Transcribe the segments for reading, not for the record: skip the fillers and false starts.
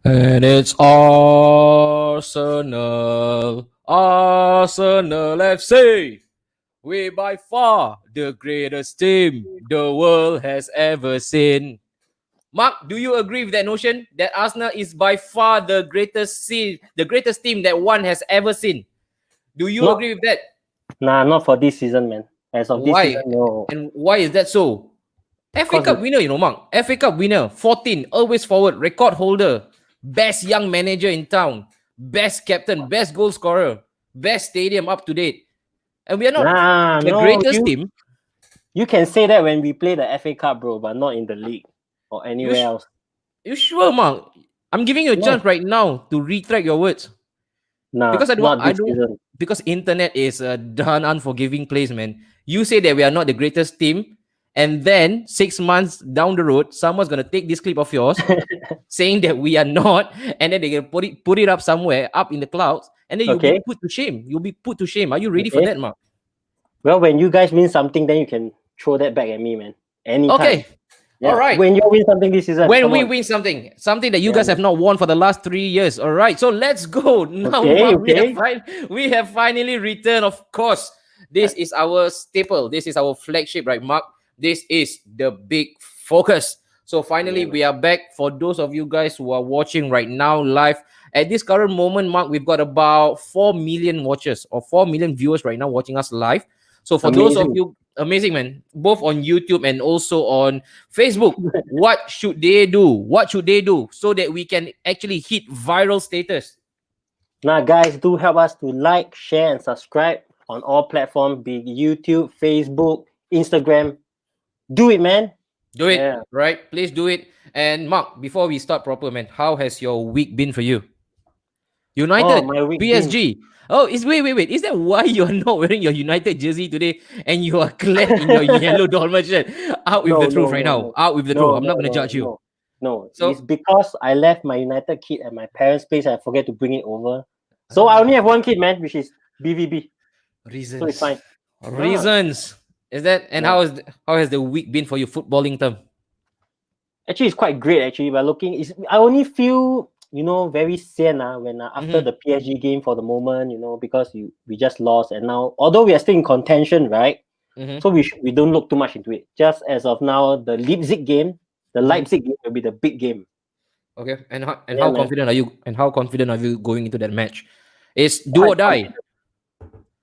And it's Arsenal, Arsenal FC. We by far the greatest team the world has ever seen. Mark, do you agree with that notion that Arsenal is by far the greatest team that one has ever seen? Do you Not, agree with that? not for this season, man. As of this season, Why? no. And why is that so? FA Cause Cup winner, Mark. FA Cup winner, 14, always forward, record holder, best young manager in town, best captain, best goal scorer, best stadium up to date. And we are not the no, greatest team. you can say that when we play the FA Cup, bro, but not in the league or You, anywhere sh- else. you sure, Mark? I'm giving you a chance No, right now to retract your words. Because not I this don't, season. because internet is a darn unforgiving place, man. You say that we are not the greatest team, and then 6 months down the road, someone's gonna take this clip of yours saying that we are not, and then they're gonna put it up somewhere up in the clouds, and then you'll be Okay, put to shame. You'll be put to shame. Are you ready for okay. that, Mark? Well, when you guys win something, then you can throw that back at me, man. Anytime. Okay. All Yeah. right. When you win something this season, When come we on. win something that you Yeah, guys have man. not won for the last 3 years. All right, so let's go now, Okay, Mark. okay. We have finally returned. Of course, this is our staple. This is our flagship, right, Mark? This is the big focus. So finally, Yeah, man. we are back. For those of you guys who are watching right now live at this current moment, Mark, we've got about 4 million watchers or 4 million viewers right now watching us live. So for those of Amazing. you, amazing man, both on YouTube and also on Facebook, what should they do? What should they do so that we can actually hit viral status? Now, guys, do help us to like, share, and subscribe on all platforms, be it YouTube, Facebook, Instagram. Do it, man. Do it, Yeah. right? Please do it. And Mark, before we start proper, man, how has your week been for you? Oh, United, my week been. PSG. Oh, is wait. Is that why you are not wearing your United jersey today and you are clad in your yellow Dolman shirt? Out with the No, truth no, right no, now. no. Out with the truth. No, I'm not no, gonna no, judge you. no. No. It's So because I left my United kit at my parents' place and I forget to bring it over. So I only have one kit, man, which is BVB. So it's reasons. fine. Ah, Reasons. Is that and no. how has the week been for you footballing term? Actually, it's quite great, actually. But I only feel, very sian when after Mm-hmm. the PSG game for the moment, because we just lost. And now, although we are still in contention, right? Mm-hmm. So we don't look too much into it. Just as of now, the Mm-hmm. Leipzig game will be the big game. Okay. And Yeah, how man. confident are you? And how confident are you going into that match? It's do or Quite die. confident.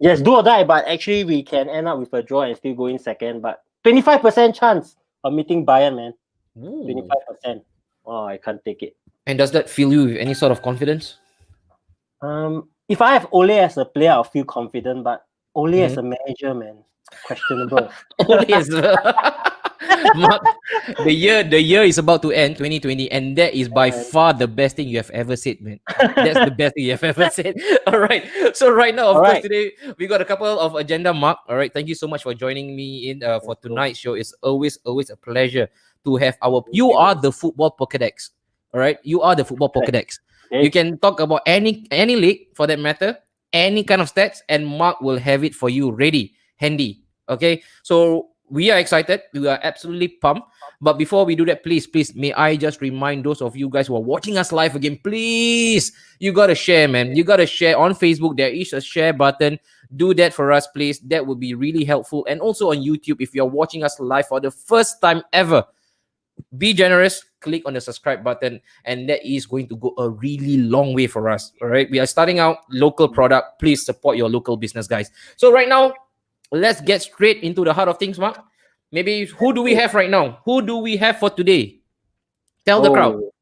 Yes, do or die, but actually we can end up with a draw and still go in second. But 25% chance of meeting Bayern, man. Ooh. 25%. Oh, I can't take it. And does that fill you with any sort of confidence? If I have Ole as a player, I'll feel confident, but Ole as Mm-hmm. a manager, man, questionable. Only as Mark, the year is about to end 2020, and that is by Man. far the best thing you have ever said, man. That's the best thing you have ever said. All right. So right now, All of course, right. today we got a couple of agenda, Mark. All right. Thank you so much for joining me in for Let's go. tonight's show. It's always a pleasure to have our. You are the football Pokédex. All right. You are the football Pokédex. You Okay. can talk about any league for that matter, any kind of stats, and Mark will have it for you ready, handy. Okay. So we are excited. We are absolutely pumped. But before we do that, please, may I just remind those of you guys who are watching us live again, please, you gotta share, man. You gotta share on Facebook. There is a share button. Do that for us, please. That would be really helpful. And also on YouTube, if you're watching us live for the first time ever, be generous. Click on the subscribe button, and that is going to go a really long way for us. All right, we are starting out local product. Please support your local business, guys. So right now, let's get straight into the heart of things, Mark. Maybe who do we have right now? Who do we have for today? Tell the crowd. Oh,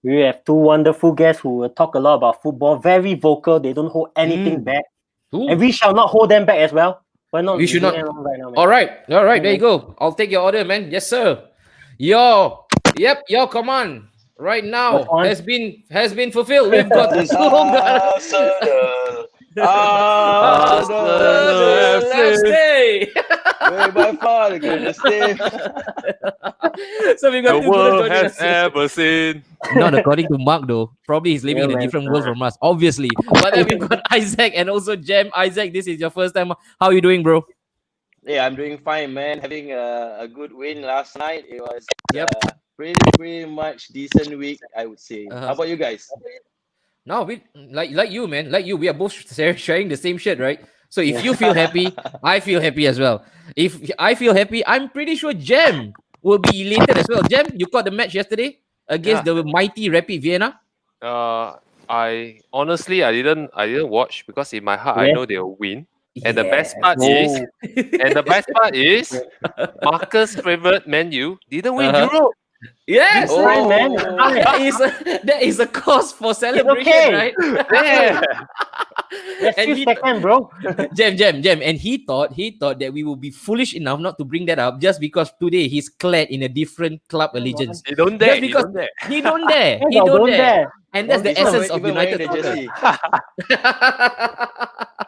we have two wonderful guests who will talk a lot about football. Very vocal. They don't hold anything Mm. back, and Ooh, we shall not hold them back as well. Why not? we We should bring them not. on right now, man. All right, Yeah, there you man. go. I'll take your order, man. Yes, sir. Your command right First now one. has been fulfilled. We've got This Sungar. Arsenal, Arsenal Arsenal FC, FC. way by far the greatest team. So we got the two brothers world joining has us. ever seen. Not according to Mark, though. Probably he's living Yeah, in a man. different world from us, obviously. But then we've got Isaac and also Jem. Isaac, this is your first time. How you doing, bro? Yeah, I'm doing fine, man. Having a good win last night. It was Yep. pretty much decent week, I would say. Uh-huh. How about you guys? No, we like you, man. Like you, we are both sharing the same shit, right? So if Yeah. you feel happy, I feel happy as well. If I feel happy, I'm pretty sure Jem will be elated as well. Jem, you caught the match yesterday against Yeah. the mighty Rapid Vienna. Uh, I honestly I didn't watch because in my heart I Yeah. know they'll win. And the best Yes. part is, Oh. Marcus' favorite menu didn't win Uh-huh. Europe. Yes. It's fine, man. It's Oh, fine. That is a cause for celebration, okay. right? Yeah. Let's And still he second, bro. Jem, and he thought that we would be foolish enough not to bring that up just because today he's clad in a different club Come on. allegiance. You don't Just dare. You because don't dare. he don't dare, Yes, he I don't don't dare, dare. and that's the he's not essence of even wearing United the soccer. jersey.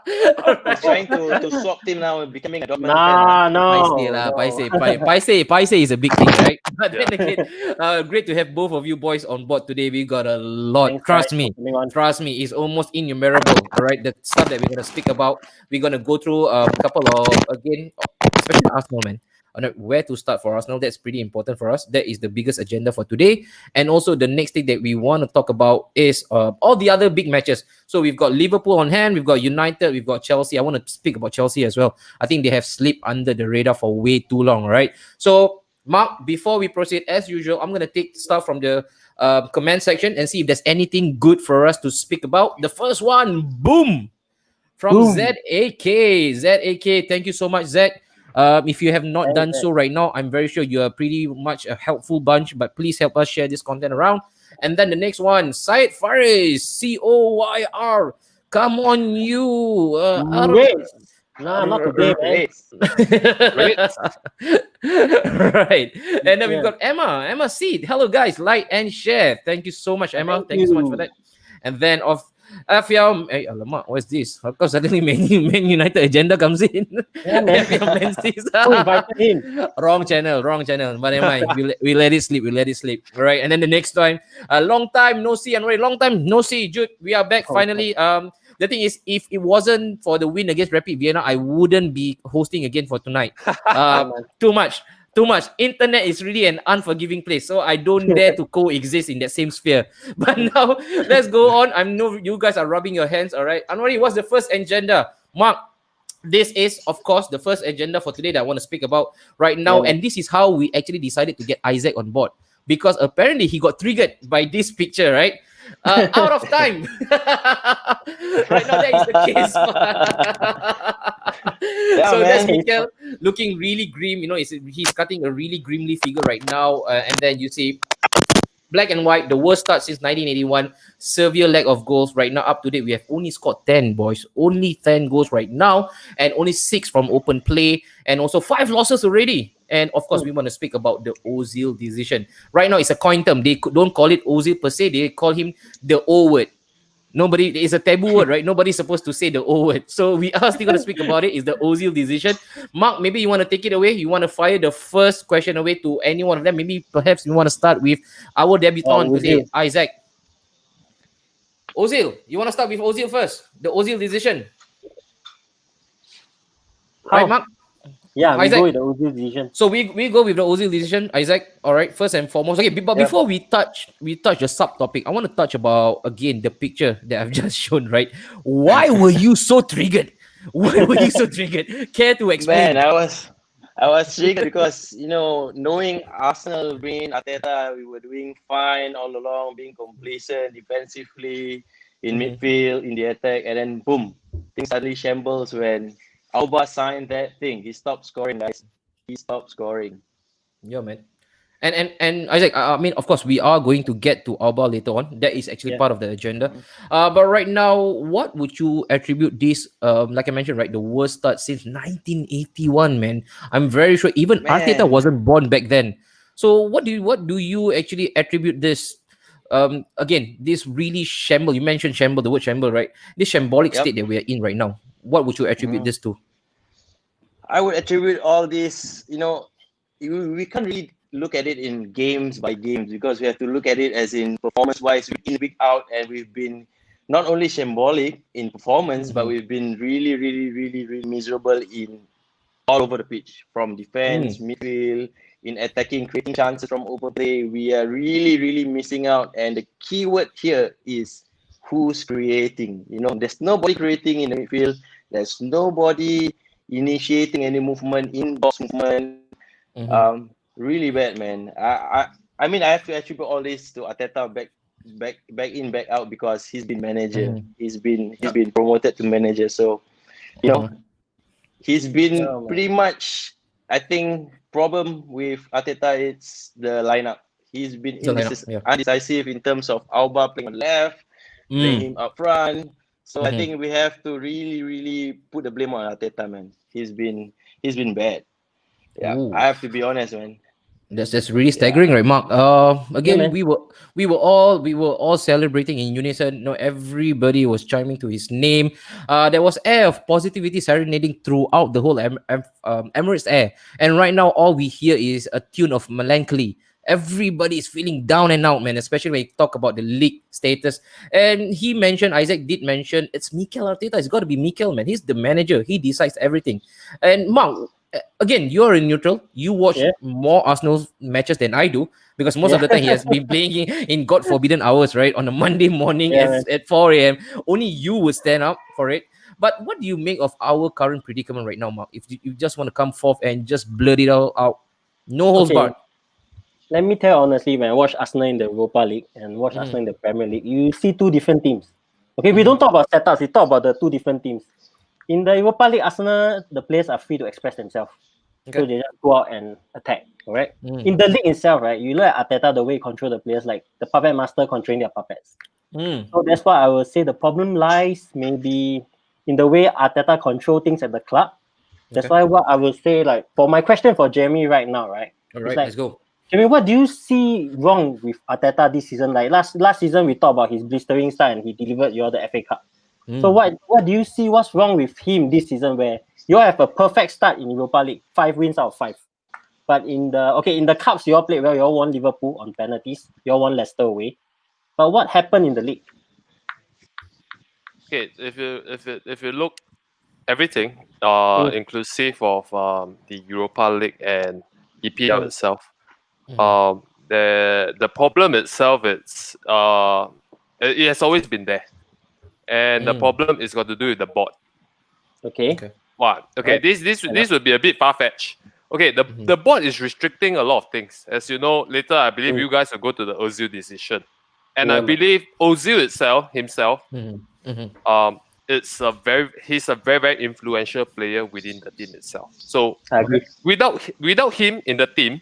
He's Alright. trying to swap team now, becoming a Dortmund fan. Nah, Paise no. lah, No. paise is a big thing, right? But Yeah. then again, great to have both of you boys on board today. We got a lot. Thanks, Trust guys, me, for coming on. trust me, it's almost innumerable. All right, the stuff that we're gonna speak about, we're gonna go through a couple of again, especially Arsenal, man. Where to start for Arsenal? That's pretty important for us. That is the biggest agenda for today. And also the next thing that we want to talk about is all the other big matches. So we've got Liverpool on hand, we've got United, we've got Chelsea. I want to speak about Chelsea as well. I think they have slipped under the radar for way too long, right? So Mark, before we proceed, as usual, I'm gonna take stuff from the comment section and see if there's anything good for us to speak about. The first one, boom, from Boom. ZAK. Thank you so much, Zach. If you have not Thanks, done so right now, I'm very sure you are pretty much a helpful bunch, but please help us share this content around. And then the next one, Syed Faris, COYR. Come on, you. Wait. Nah, not today, man. Great. Right. And then we've Yeah. got Emma Seed. Hello, guys. Like and share. Thank you so much, Emma. Thank Thank you so much you. for that. And then of Afiam, hey, alamak, what's this? How come suddenly Man United agenda comes in? Yeah, man. Afiam Menzies. Who invited him? Wrong channel. But never mind. We let it sleep. All right. And then the next time, a long time no see, and long time no see, Jude. We are back finally. The thing is, if it wasn't for the win against Rapid Vienna, I wouldn't be hosting again for tonight. Too much. Internet is really an unforgiving place, so I don't dare to coexist in that same sphere. But now let's go on. I know you guys are rubbing your hands. All right, Anwari, what's the first agenda? Mark, this is of course the first agenda for today that I want to speak about right now, Yeah. and this is how we actually decided to get Isaac on board because apparently he got triggered by this picture, right? Out of time. Right now, that is the case. Yeah, So that's man. Mikel looking really grim. He's cutting a really grimly figure right now. And then you see black and white, the worst start since 1981. Severe lack of goals. Right now, up to date, we have only scored 10, boys. Only 10 goals right now. And only 6 from open play. And also 5 losses already. And of course, we want to speak about the Ozil decision. Right now, it's a coin term. They don't call it Ozil per se. They call him the O word. It's a taboo word, right? Nobody's supposed to say the O word. So we are still going to speak about it. It's the Ozil decision. Mark, maybe you want to take it away. You want to fire the first question away to any one of them. Maybe perhaps you want to start with our debutant today, Ozil. Isaac. Ozil, you want to start with Ozil first? The Ozil decision. How? Right, Mark? Yeah, we Isaac. go with the Ozil decision. So we go with the Ozil decision, Isaac. All right, first and foremost. Okay, but Yep. before we touch the subtopic, I want to touch about again the picture that I've just shown. Right, why were you so triggered? Why were you so triggered? Care to explain? Man, I was triggered because knowing Arsenal bringing Arteta, we were doing fine all along, being complacent defensively in midfield, in the attack, and then boom, things suddenly shambles when Alba signed that thing. He stopped scoring, guys. He stopped scoring. Yeah, man. And Isaac, I mean, of course, we are going to get to Alba later on. That is actually Yeah. part of the agenda. But right now, what would you attribute this? Like I mentioned, right, the worst start since 1981, man. I'm very sure even Man. Arteta wasn't born back then. So what do you actually attribute this? Again, this really shamble. You mentioned shamble, the word shamble, right? This shambolic Yep. state that we are in right now. What would you attribute this to? I would attribute all this, we can't really look at it in games by games because we have to look at it as in performance-wise, week in, week out, and we've been not only shambolic in performance, but we've been really, really, really, really miserable in all over the pitch, from defense, midfield, in attacking, creating chances from open play. We are really, really missing out. And the key word here is who's creating. You know, there's nobody creating in the midfield. There's nobody initiating any movement, in-box movement. Really bad, man. I mean, I have to attribute all this to Arteta back in, back out, because he's been manager. He's been promoted to manager. So, you know, he's been pretty much. I think problem with Arteta it's the lineup. He's been undecisive in terms of Alba playing on left, playing him up front. So I think we have to really, really put the blame on Arteta, man. He's been bad. Yeah, I have to be honest, man. That's really staggering, right, Mark? Again, we were all celebrating in unison. No, everybody was chiming to his name. There was air of positivity serenading throughout the whole Emirates air. And right now, all we hear is a tune of melancholy. Everybody is feeling down and out, man. Especially when you talk about the league status. And Isaac did mention, it's Mikel Arteta. It's got to be Mikel, man. He's the manager. He decides everything. And Mark, again, you're in neutral. You watch more Arsenal matches than I do, because most of the time he has been playing in God forbidden hours, right? On a Monday morning at 4 a.m. Only you would stand up for it. But what do you make of our current predicament right now, Mark? If you just want to come forth and just blurt it all out, no holds barred. Let me tell you honestly, when I watch Arsenal in the Europa League and watch Arsenal in the Premier League, you see two different teams. Okay, we don't talk about setups, we talk about the two different teams. In the Europa League, Arsenal, the players are free to express themselves. Okay. So they just go out and attack, right? In the league itself, right, you look at Arteta, the way he control the players, like the puppet master controlling their puppets. So that's why I would say the problem lies maybe in the way Arteta control things at the club. That's why what I would say, like, for my question for Jeremy right now, right? All right, let's go. Jeremy, what do you see wrong with Arteta this season? Like last season, we talked about his blistering start and he delivered you all the FA Cup. So what do you see? What's wrong with him this season, where you all have a perfect start in Europa League, 5 wins out of 5, but in the cups you all played well. You all won Liverpool on penalties. You all won Leicester away. But what happened in the league? Okay, if you look everything, inclusive of the Europa League and EPL itself, the problem itself it has always been there. And the problem is got to do with the board. Okay. What? Okay. Right. This would be a bit far-fetched. Okay. The board is restricting a lot of things. As you know, later I believe you guys will go to the Ozil decision, and I believe Ozil himself, he's a very, very influential player within the team itself. So without him in the team,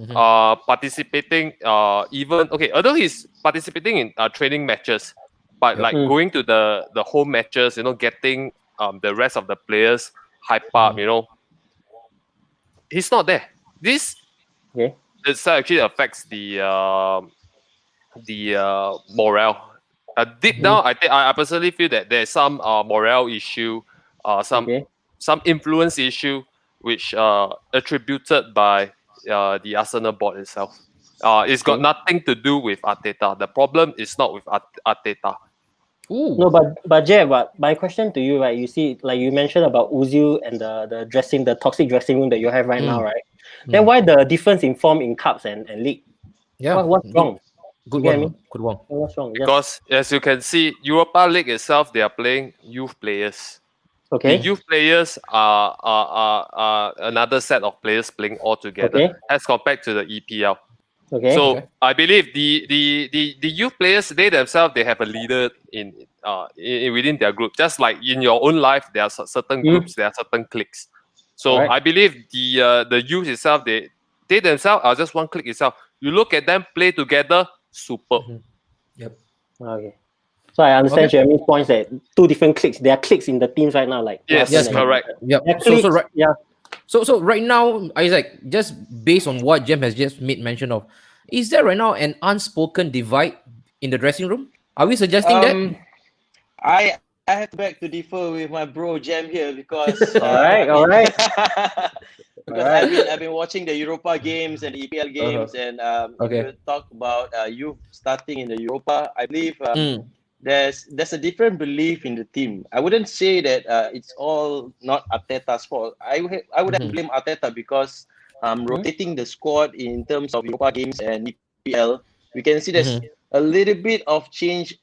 participating although he's participating in training matches. But like going to the home matches, getting the rest of the players hype up, he's not there. This actually affects the morale. Deep down, I personally feel that there's some morale issue, some influence issue, which attributed by the Arsenal board itself. It's got nothing to do with Arteta. The problem is not with Arteta. Ooh. No, but Jeff, my question to you, right? You see, like you mentioned about Ozil and the toxic dressing room that you have right now, right? Then why the difference in form in cups and league? Yeah, what's wrong? Good one. What's wrong? Because as you can see, Europa League itself, they are playing youth players. Okay. The youth players are another set of players playing all together as compared to the EPL. Okay. So I believe the youth players, they themselves, they have a leader in within their group. Just like in your own life, there are certain groups, there are certain cliques. So I believe the youth itself, they themselves are just one clique itself. You look at them play together, super. Yep. Okay. So I understand Jeremy's points that two different cliques. There are cliques in the teams right now, like yes, correct. Yep. So right now, Isaac, just based on what Jem has just made mention of, is there right now an unspoken divide in the dressing room? Are we suggesting that? I have to beg to differ with my bro Jem here, because all right. Because I've been watching the Europa games and the EPL games, and if you talk about youth starting in the Europa, I believe there's a different belief in the team. I wouldn't say that it's all not Arteta's fault. I would have to blame Arteta, because rotating the squad in terms of Europa games and EPL, we can see there's Mhm. a little bit of change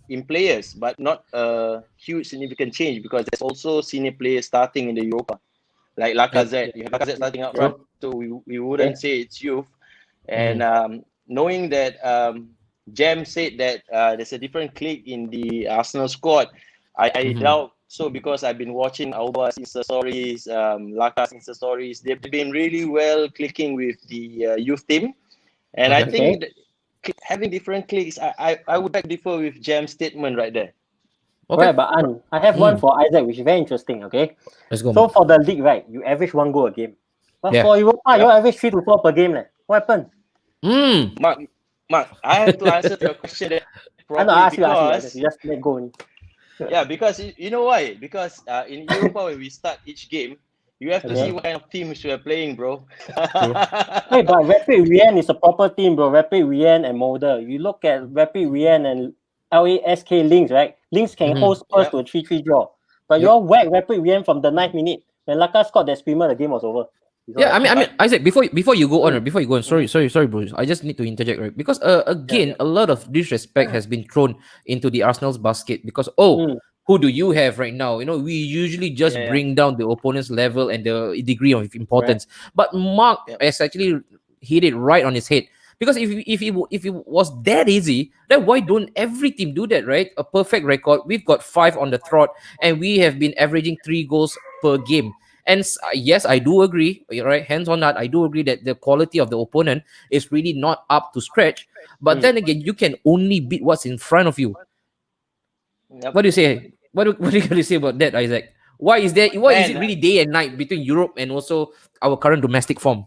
in players, but not a huge significant change because there's also senior players starting in the Europa, like Lacazette. You have Lacazette starting up front, so we wouldn't say it's youth. And knowing that Jam said that there's a different clique in the Arsenal squad, I doubt so because I've been watching Auba's Insta stories, Laka's Insta stories. They've been really well clicking with the youth team, and I Okay. think that having different cliques, I would beg to differ with Jam's statement right there. Okay. Right, but I have one for Isaac, which is very interesting. Okay, Let's go. so Mark. for the league, right, you average 1 goal a game, but Yeah. for Europa, you average 3 to 4 per game. What happened? Mark, I have to answer to your question that I know, properly ask you. because You just let go. Only. yeah, because you know why? Because in Europa when we start each game, you have to Okay. see what kind of teams we are playing, bro. Hey, but Rapid Vienna is a proper team, bro. Rapid Vienna and Molde. You look at Rapid Vienna and LASK Links, right? Links can hold Spurs to a 3-3 draw. But you all whack Rapid Vienna from the 9th minute. When Laka scored that screamer, the game was over. Yeah, I mean, Isaac. Before you go on, before you go on, sorry, bro. I just need to interject, right? Because again, a lot of disrespect has been thrown into the Arsenal's basket. Because who do you have right now? You know, we usually just bring down the opponent's level and the degree of importance. But Mark has actually hit it right on his head. Because if it was that easy, then why don't every team do that, right? A perfect record. We've got 5 on the trot, and we have been averaging 3 goals per game. And yes, I do agree, right? Hands on that, I do agree that the quality of the opponent is really not up to scratch. But then again, you can only beat what's in front of you. What do you say? What are you going to say about that, Isaac? Why is there? Why is it really day and night between Europe and also our current domestic form?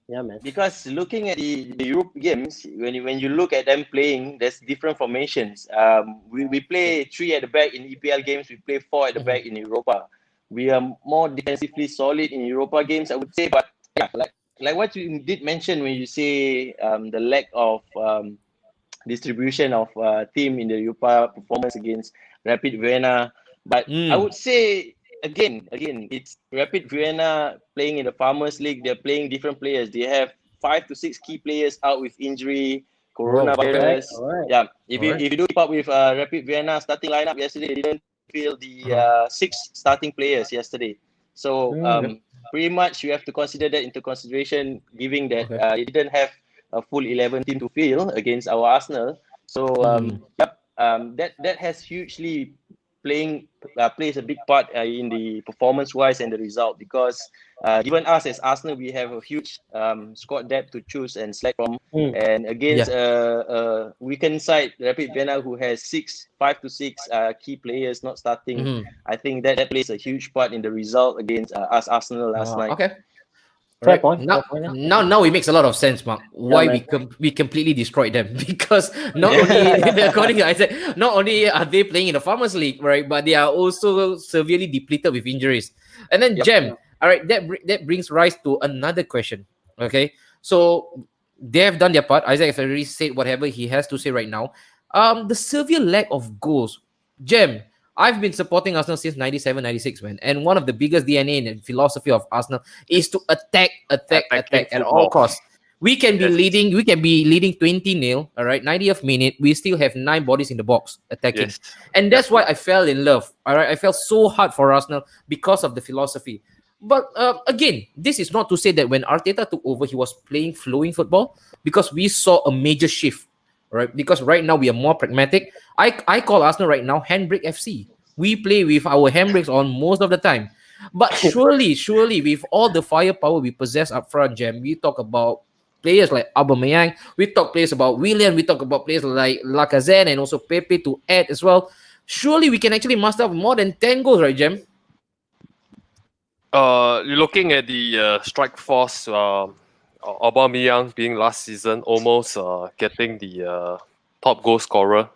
Yeah, man. Because looking at the Europe games, when you look at them playing, there's different formations. We play 3 at the back in EPL games. We play 4 at the back in Europa. We are more defensively solid in Europa games, I would say. But yeah, like what you did mention when you say the lack of distribution of team in the Europa performance against Rapid Vienna. But I would say again, it's Rapid Vienna playing in the Farmers League. They're playing different players. They have 5 to 6 key players out with injury, coronavirus. Alright. Yeah, if you do keep up with Rapid Vienna starting lineup yesterday, they didn't field the 6 starting players yesterday. So pretty much you have to consider that into consideration, given that they didn't have a full 11 team to field against our Arsenal. So that has hugely plays a big part in the performance-wise and the result because given us as Arsenal, we have a huge squad depth to choose and select from. And against a weakened side, Rapid Vienna, who has 5 to 6 key players not starting, I think that plays a huge part in the result against us Arsenal last night. Okay. Fair Right. point. Now it makes a lot of sense, Mark. Why we completely destroyed them because not only according to Isaac, not only are they playing in the Farmers League, right, but they are also severely depleted with injuries. And then Jem, all right, that brings rise to another question. Okay, so they have done their part. Isaac has already said whatever he has to say right now. The severe lack of goals, Jem. I've been supporting Arsenal since 97, 96, man. And one of the biggest DNA and philosophy of Arsenal is to attack at all costs. We can be leading 20-0, all right, 90th minute. We still have 9 bodies in the box attacking. Yes. And that's why I fell in love. All right. I felt so hard for Arsenal because of the philosophy. But again, this is not to say that when Arteta took over, he was playing flowing football because we saw a major shift. Right, because right now we are more pragmatic. I call Arsenal right now handbrake FC. We play with our handbrakes on most of the time. But surely, with all the firepower we possess up front, Jam, we talk about players like Aubameyang, we talk players about Willian, we talk about players like Lacazette and also Pepe to add as well. Surely we can actually muster up more than 10 goals, right, Jam? Looking at the strike force, Aubameyang being last season almost getting the top goal scorer.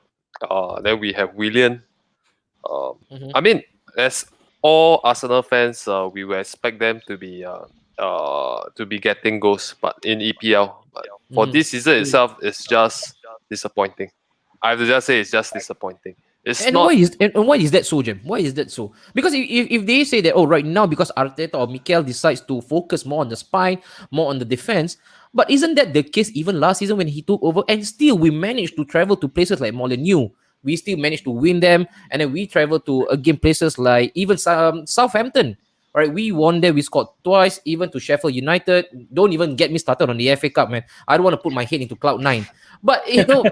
Then we have Willian. I mean, as all Arsenal fans, we will expect them to be getting goals, but in EPL. But for this season itself, it's just disappointing. I have to just say it's just disappointing. It's And not. why is that so, Jim? Why is that so? Because if they say that, oh, right now because Arteta or Mikel decides to focus more on the spine, more on the defense, but isn't that the case even last season when he took over? And still we managed to travel to places like Molineux. We still managed to win them, and then we travel to again places like even Southampton. All right, we won there. We scored twice, even to Sheffield United. Don't even get me started on the FA Cup, man. I don't want to put my head into cloud nine. But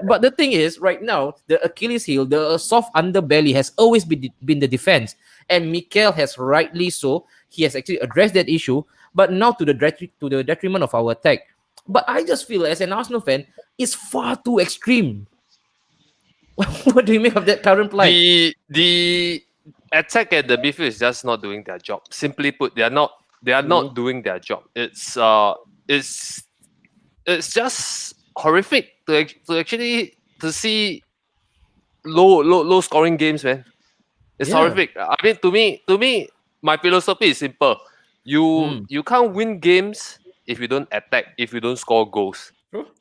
but the thing is, right now, the Achilles heel, the soft underbelly has always been the defense, and Mikel has rightly so. He has actually addressed that issue, but now to the detriment of our attack. But I just feel as an Arsenal fan, it's far too extreme. What do you make of that current plight? The attack at the midfield is just not doing their job. Simply put, they are not doing their job. It's just horrific to actually to see low scoring games, man. It's horrific. I mean, to me, my philosophy is simple. You can't win games if you don't attack, if you don't score goals.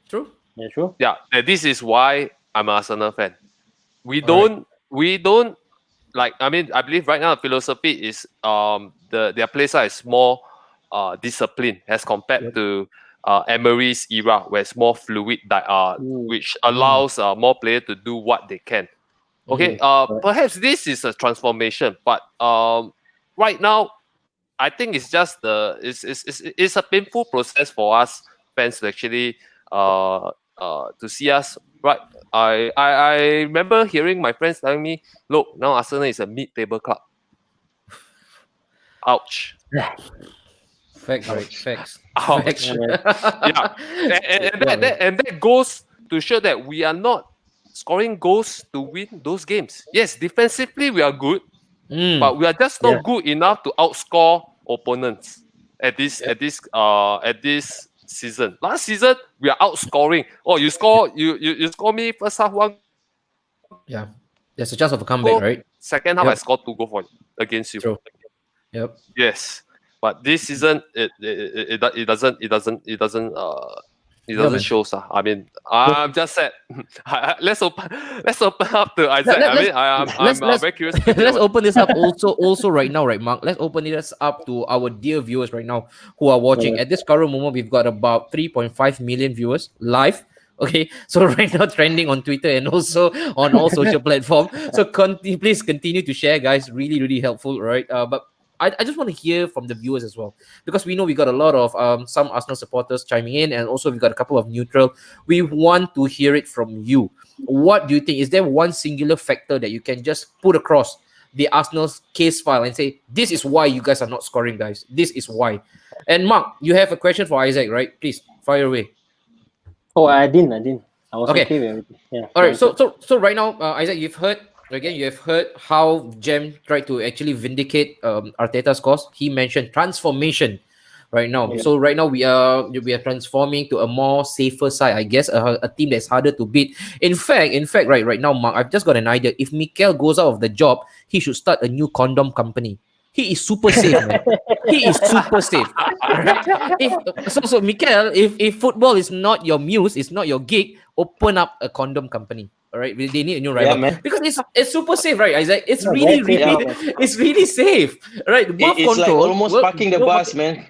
True. Yeah, true. Yeah, and this is why I'm an Arsenal fan. We don't like. I mean, I believe right now the philosophy is their play style is more disciplined as compared to Emery's era, where it's more fluid, which allows more players to do what they can. Okay, perhaps this is a transformation, but right now, I think it's just it's a painful process for us fans to actually to see us. Right, I remember hearing my friends telling me, "Look, now Arsenal is a mid-table club." Ouch. Facts, right? Facts. Ouch. Facts. Yeah, and that goes to show that we are not scoring goals to win those games. Yes, defensively we are good, but we are just not good enough to outscore opponents at this season. Last season we are outscoring. Oh, you score me first half one. Yeah, there's a chance of a comeback, right? Second half I scored 2 goals against you. True. Yep. Yes, but this season it doesn't show. I mean, I'm just sad. Let's open up to Isaac. I'm very curious. Let's open this up also right now, right, Mark? Let's open this up to our dear viewers right now who are watching. At this current moment, we've got about 3.5 million viewers live. Okay, so right now trending on Twitter and also on all social platforms. So please continue to share, guys. Really, really helpful, right? But I just want to hear from the viewers as well, because we know we got a lot of some Arsenal supporters chiming in, and also we got a couple of neutral. We want to hear it from you. What do you think? Is there one singular factor that you can just put across the Arsenal's case file and say, this is why you guys are not scoring, guys? This is why. And Mark, you have a question for Isaac, right? Please fire away. Oh, I didn't. I was okay with everything. Yeah. All right. So right now, Isaac, you have heard how Jem tried to actually vindicate Arteta's cause. He mentioned transformation right now. Yeah. So right now we are transforming to a more safer side, I guess, a team that's harder to beat. In fact, right now, Mark, I've just got an idea. If Mikel goes out of the job, he should start a new condom company. He is super safe, man. He is super safe. Right? So Mikel, if football is not your muse, it's not your gig, open up a condom company. All right, they need a new rival because it's super safe, right, Isaac? It's it's really safe, right? It's like almost parking the bus, man.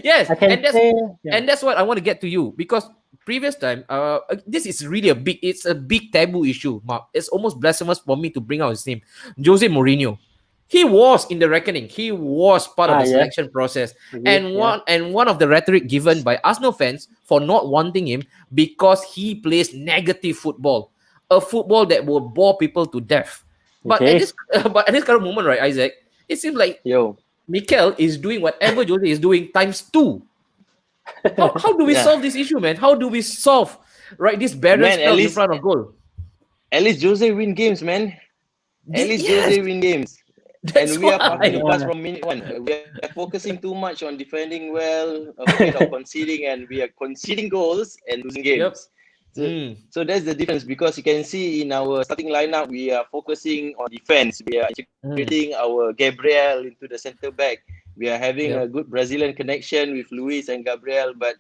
Yes, and that's what I want to get to you, because previous time, this is really a big taboo issue, Mark. It's almost blasphemous for me to bring out his name, Jose Mourinho. He was in the reckoning. He was part of the selection process, and one of the rhetoric given by Arsenal fans for not wanting him because he plays negative football, a football that will bore people to death. But at this current moment, right, Isaac, it seems like Mikel is doing whatever Jose is doing times 2. How do we solve this issue, man? How do we solve this barren spell in front of goal? At least Jose win games, man. At least Jose win games. And we are parking the bus from minute 1. We are focusing too much on defending well, afraid of conceding, and we are conceding goals and losing games. So that's the difference, because you can see in our starting lineup, we are focusing on defense. We are integrating our Gabriel into the centre back. We are having a good Brazilian connection with Luis and Gabriel, but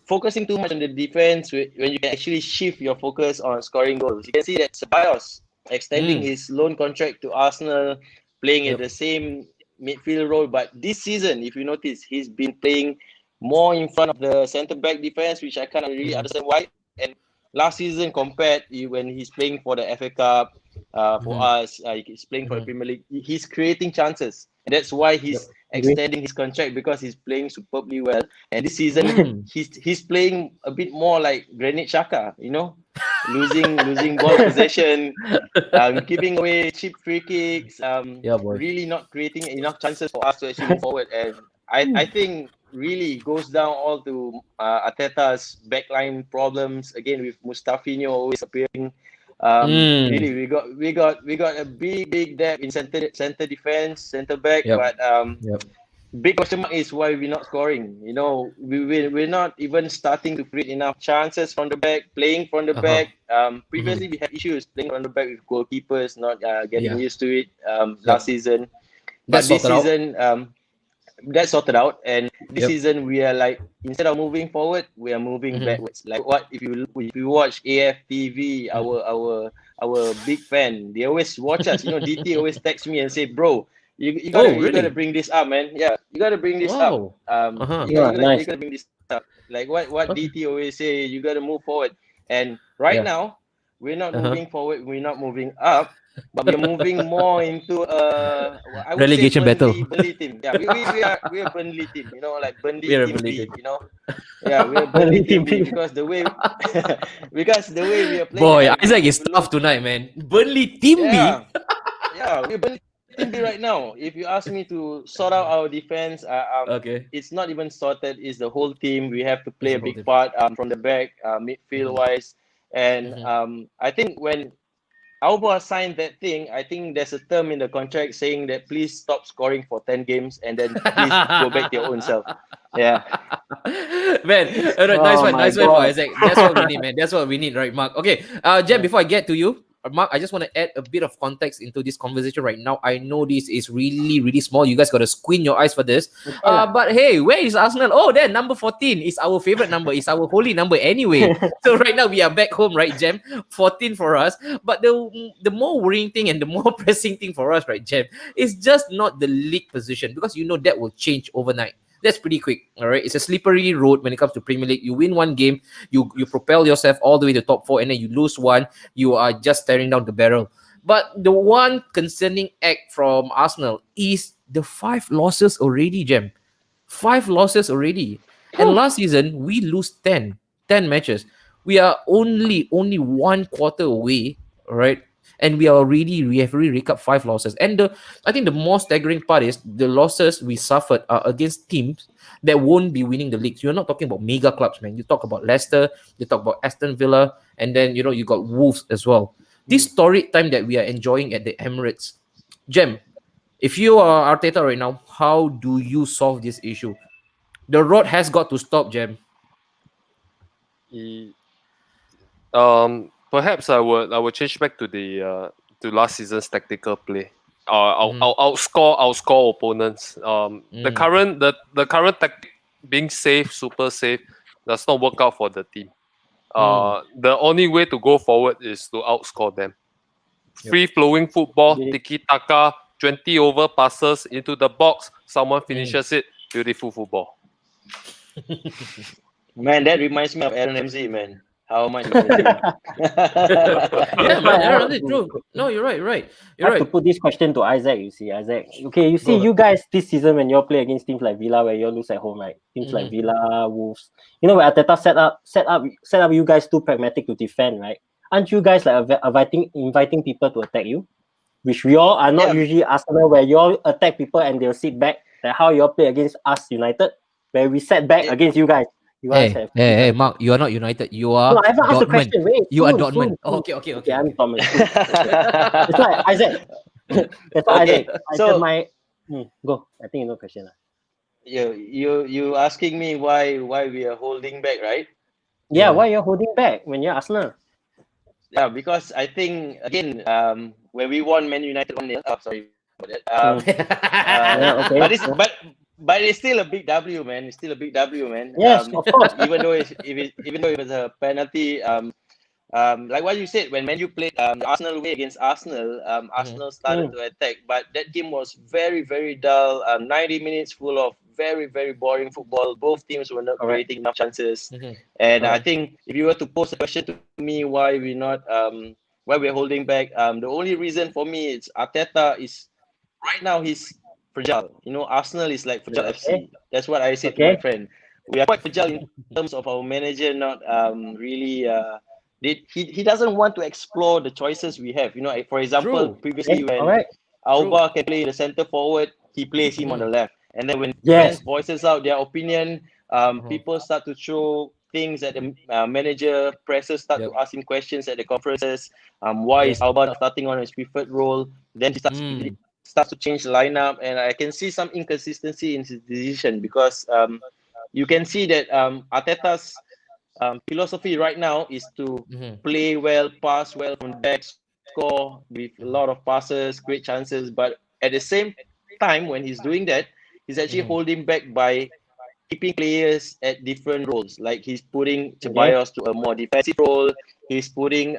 focusing too much on the defense when you can actually shift your focus on scoring goals. You can see that Ceballos extending his loan contract to Arsenal, playing in the same midfield role. But this season, if you notice, he's been playing more in front of the centre back defense, which I cannot really understand why. And last season, compared when he's playing for the FA Cup, for us, he's playing for the Premier League. He's creating chances, and that's why he's extending his contract, because he's playing superbly well. And this season, he's playing a bit more like Granit Xhaka, you know, losing ball possession, giving away cheap free kicks, really not creating enough chances for us to actually move forward. And I think really goes down all to Arteta's backline problems again, with Mustafinho always appearing. Really, we got a big depth in center defense, center back, but big question mark is why we're not scoring. You know, we're not even starting to create enough chances from the back, playing from the back. Previously we had issues playing from the back with goalkeepers not getting used to it last season, but this season that's sorted out. And this season we are like, instead of moving forward, we are moving backwards. Like what if you watch AFTV, our big fan, they always watch us. You know, DT always text me and say, bro, you gotta bring this up, man. Yeah, you gotta bring this up. You gotta bring this up. Like what DT always say, you gotta move forward. And right now we're not moving forward, we're not moving up, but we're moving more into I would relegation say battle. Burnley team. Yeah, we're a Burnley team, you know, like Burnley team B, you know. Yeah, we're a Burnley team B, because the way we are playing. Boy, Isaac is tough tonight, man. Burnley team B. Yeah, we're Burnley team B right now. If you ask me to sort out our defense, it's not even sorted. It's the whole team. We have to play a big part from the back, midfield wise. And I think when Alba signed that thing, I think there's a term in the contract saying that please stop scoring for 10 games and then please go back to your own self. Yeah. Man, nice one for Isaac. That's what we need, man. That's what we need, right, Mark? Okay, Jem, before I get to you, Mark, I just want to add a bit of context into this conversation right now. I know this is really, really small. You guys got to squint your eyes for this. But hey, where is Arsenal? Oh, there, number 14 is our favorite number. It's our holy number anyway. So right now we are back home, right, Jem? 14 for us. But the more worrying thing and the more pressing thing for us, right, Jem, is just not the league position, because you know that will change overnight. That's pretty quick, all right? It's a slippery road when it comes to Premier League. You win one game, you propel yourself all the way to top 4, and then you lose one, you are just staring down the barrel. But the one concerning act from Arsenal is the 5 losses already, Jem. 5 losses already. And last season, we lose 10 matches. We are only 1 quarter away, all right? And we have already raked up 5 losses. And I think the more staggering part is the losses we suffered are against teams that won't be winning the league. You're not talking about mega clubs, man. You talk about Leicester, you talk about Aston Villa, and then you got Wolves as well. This torrid time that we are enjoying at the Emirates. Jem, if you are Arteta right now, how do you solve this issue? The road has got to stop, Jem. Perhaps I would change back to the to last season's tactical play. I'll outscore opponents. The current tactic, being safe, super safe, does not work out for the team. The only way to go forward is to outscore them. Free flowing football, tiki taka, 20 over passes into the box, someone finishes it. Beautiful football. Man, that reminds me of Aaron Ramsey, man. How much? Yeah, man, Aaron, true. No, you're right. You're right. To put this question to Isaac, Isaac. Okay, you see, you guys this season when you play against teams like Villa, where you lose at home, right? Teams like Villa, Wolves. You know, where Arteta set up you guys too pragmatic to defend, right? Aren't you guys like inviting people to attack you? Which we all are not usually Arsenal, where you all attack people and they'll sit back. Like how you all play against us United, where we set back against you guys. Hey, Mark, you are not United. You are. No, I haven't asked the question. Wait, you are Dortmund. Okay. I'm Thomas. That's why Isaac. That's why Isaac. So go. I think you know the question. You asking me why we are holding back, right? Yeah, why you're holding back when you're Arsenal? Yeah, because I think again, when we won Man United 1-0. Sorry about that. But it's still a big W, man. It's still a big W, man. Yes, of course. Even though it was a penalty, like what you said, when Man U played the Arsenal way against Arsenal, Arsenal started to attack, but that game was very, very dull. 90 minutes full of very, very boring football. Both teams were not creating enough chances. And I think if you were to pose a question to me why we're not, why we're holding back, the only reason for me is Arteta is right now he's fragile. You know, Arsenal is like fragile FC. That's what I said to my friend. We are quite fragile in terms of our manager not really. He doesn't want to explore the choices we have. You know, for example, previously when Alba can play the center forward, he plays him on the left. And then when fans voices out their opinion, people start to throw things at the manager, pressers start to ask him questions at the conferences. Why is Alba not starting on his preferred role? Then he starts to change the lineup, and I can see some inconsistency in his decision because you can see that Arteta's philosophy right now is to play well, pass well from the back, score with a lot of passes, great chances. But at the same time, when he's doing that, he's actually holding back by keeping players at different roles. Like he's putting Ceballos to a more defensive role. He's putting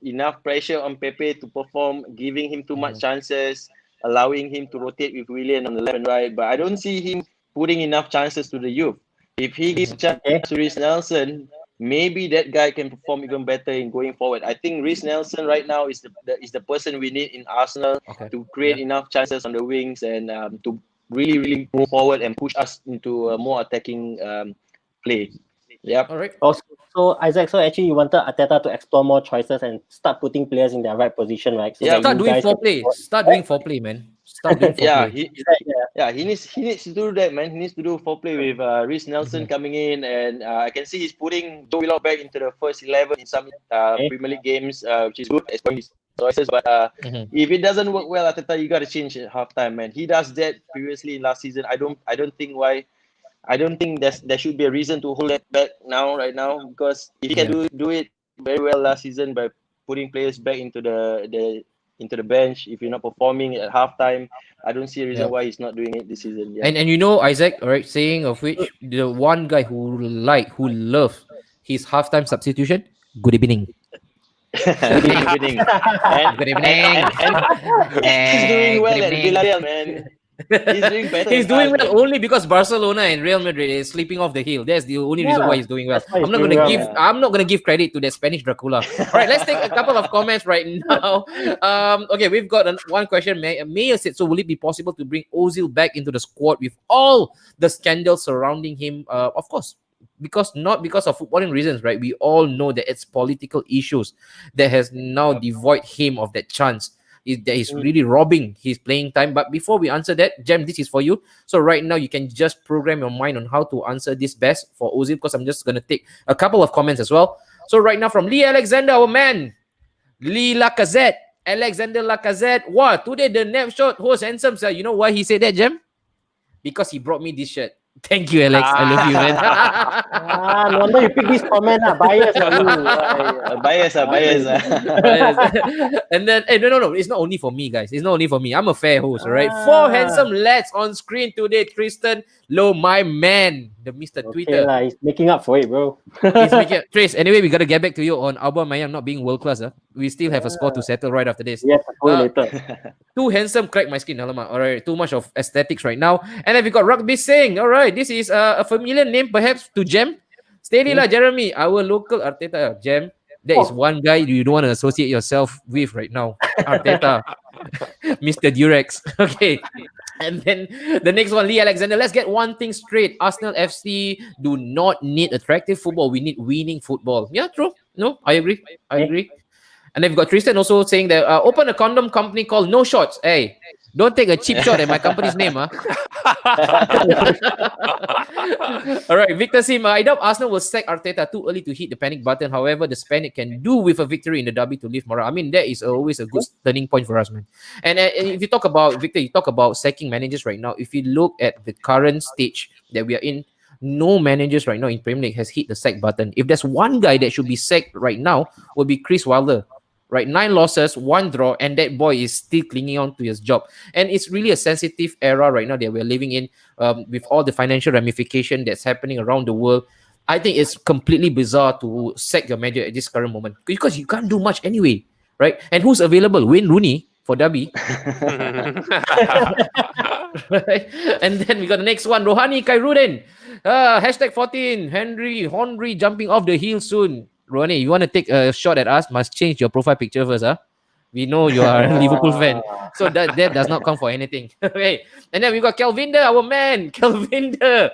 enough pressure on Pepe to perform, giving him too much chances, allowing him to rotate with Willian on the left and right. But I don't see him putting enough chances to the youth. If he gives a chance to Reece Nelson, maybe that guy can perform even better in going forward. I think Reece Nelson right now is the person we need in Arsenal to create enough chances on the wings and to really move forward and push us into a more attacking play. Yep. All right. So Isaac, so actually you wanted Arteta to explore more choices and start putting players in their right position, right? So start doing foreplay. Start doing foreplay, man. Start doing foreplay. He needs to do that, man. He needs to do foreplay with Reece Nelson coming in, and I can see he's putting Joe Willock back into the first 11 in some Premier League games, which is good. Exploring his choices, but if it doesn't work well, Arteta, you got to change at halftime, man. He does that previously in last season. I don't think there should be a reason to hold that back right now, because if he can do it very well last season by putting players back into the bench, if you're not performing at halftime, I don't see a reason why he's not doing it this season. Yeah. And you know, Isaac, all right, saying of which, the one guy who loved his halftime substitution, good evening. Good evening. Good evening. And he's doing well at Villarreal, man. He's doing better. He's doing well only because Barcelona and Real Madrid is sleeping off the hill. That's the only reason why he's doing well. I'm not gonna give credit to that Spanish Dracula. All right, let's take a couple of comments right now. Okay, we've got one question. Mayor said, so will it be possible to bring Ozil back into the squad with all the scandals surrounding him? Of course. Not because of footballing reasons, right? We all know that it's political issues that has now devoid him of that chance. That is really robbing his playing time. But before we answer that, Jem, this is for you. So right now you can just program your mind on how to answer this best for Ozil, because I'm just gonna take a couple of comments as well. So right now from Lee Alexander, our man, Lee Lacazette, Alexander Lacazette. Wow, today the snapshot host handsome, sir. You know why he said that, Jem? Because he brought me this shirt. Thank you, Alex. I love you, man. No wonder you pick this comment. Bias, bias. And then, no. It's not only for me, guys. It's not only for me. I'm a fair host, all right? 4 handsome lads on screen today. Tristan Low, my man, the Mr. Twitter. He's making up for it, bro. He's making up. Trace, anyway, we got to get back to you on Aubameyang not being world class. We still have a score to settle right after this. Yes, later. Too handsome, crack my skin. Alamak. All right, too much of aesthetics right now. And then we got Rugby Singh. All right, this is a familiar name perhaps to Jem. Steady lah, Jeremy, our local Arteta. Jem, that is one guy you don't want to associate yourself with right now. Arteta. Mr. Durex. Okay. And then the next one, Lee Alexander. Let's get one thing straight. Arsenal FC do not need attractive football. We need winning football. Yeah, true. No, I agree. And then we've got Tristan also saying that open a condom company called No Shots. Hey, don't take a cheap shot at my company's name. All right, Victor Sim. I doubt Arsenal will sack Arteta too early to hit the panic button. However, the Spaniard can do with a victory in the derby to lift morale. I mean, that is always a good turning point for us, man. And if you talk about, Victor, you talk about sacking managers right now. If you look at the current stage that we are in, no managers right now in Premier League has hit the sack button. If there's one guy that should be sacked right now, will be Chris Wilder. Right, 9 losses, 1 draw, and that boy is still clinging on to his job. And it's really a sensitive era right now that we're living in, with all the financial ramification that's happening around the world. I think it's completely bizarre to sack your manager at this current moment because you can't do much anyway, right? And who's available? Wayne Rooney for Derby. Right? And then we got the next one, Rohani Khairudin. Hashtag 14, Henry jumping off the hill soon. Rohani, you want to take a shot at us? Must change your profile picture first, huh? We know you are a Liverpool fan. So that does not count for anything. Okay. And then we got Kelvinder, our man. Kelvinder.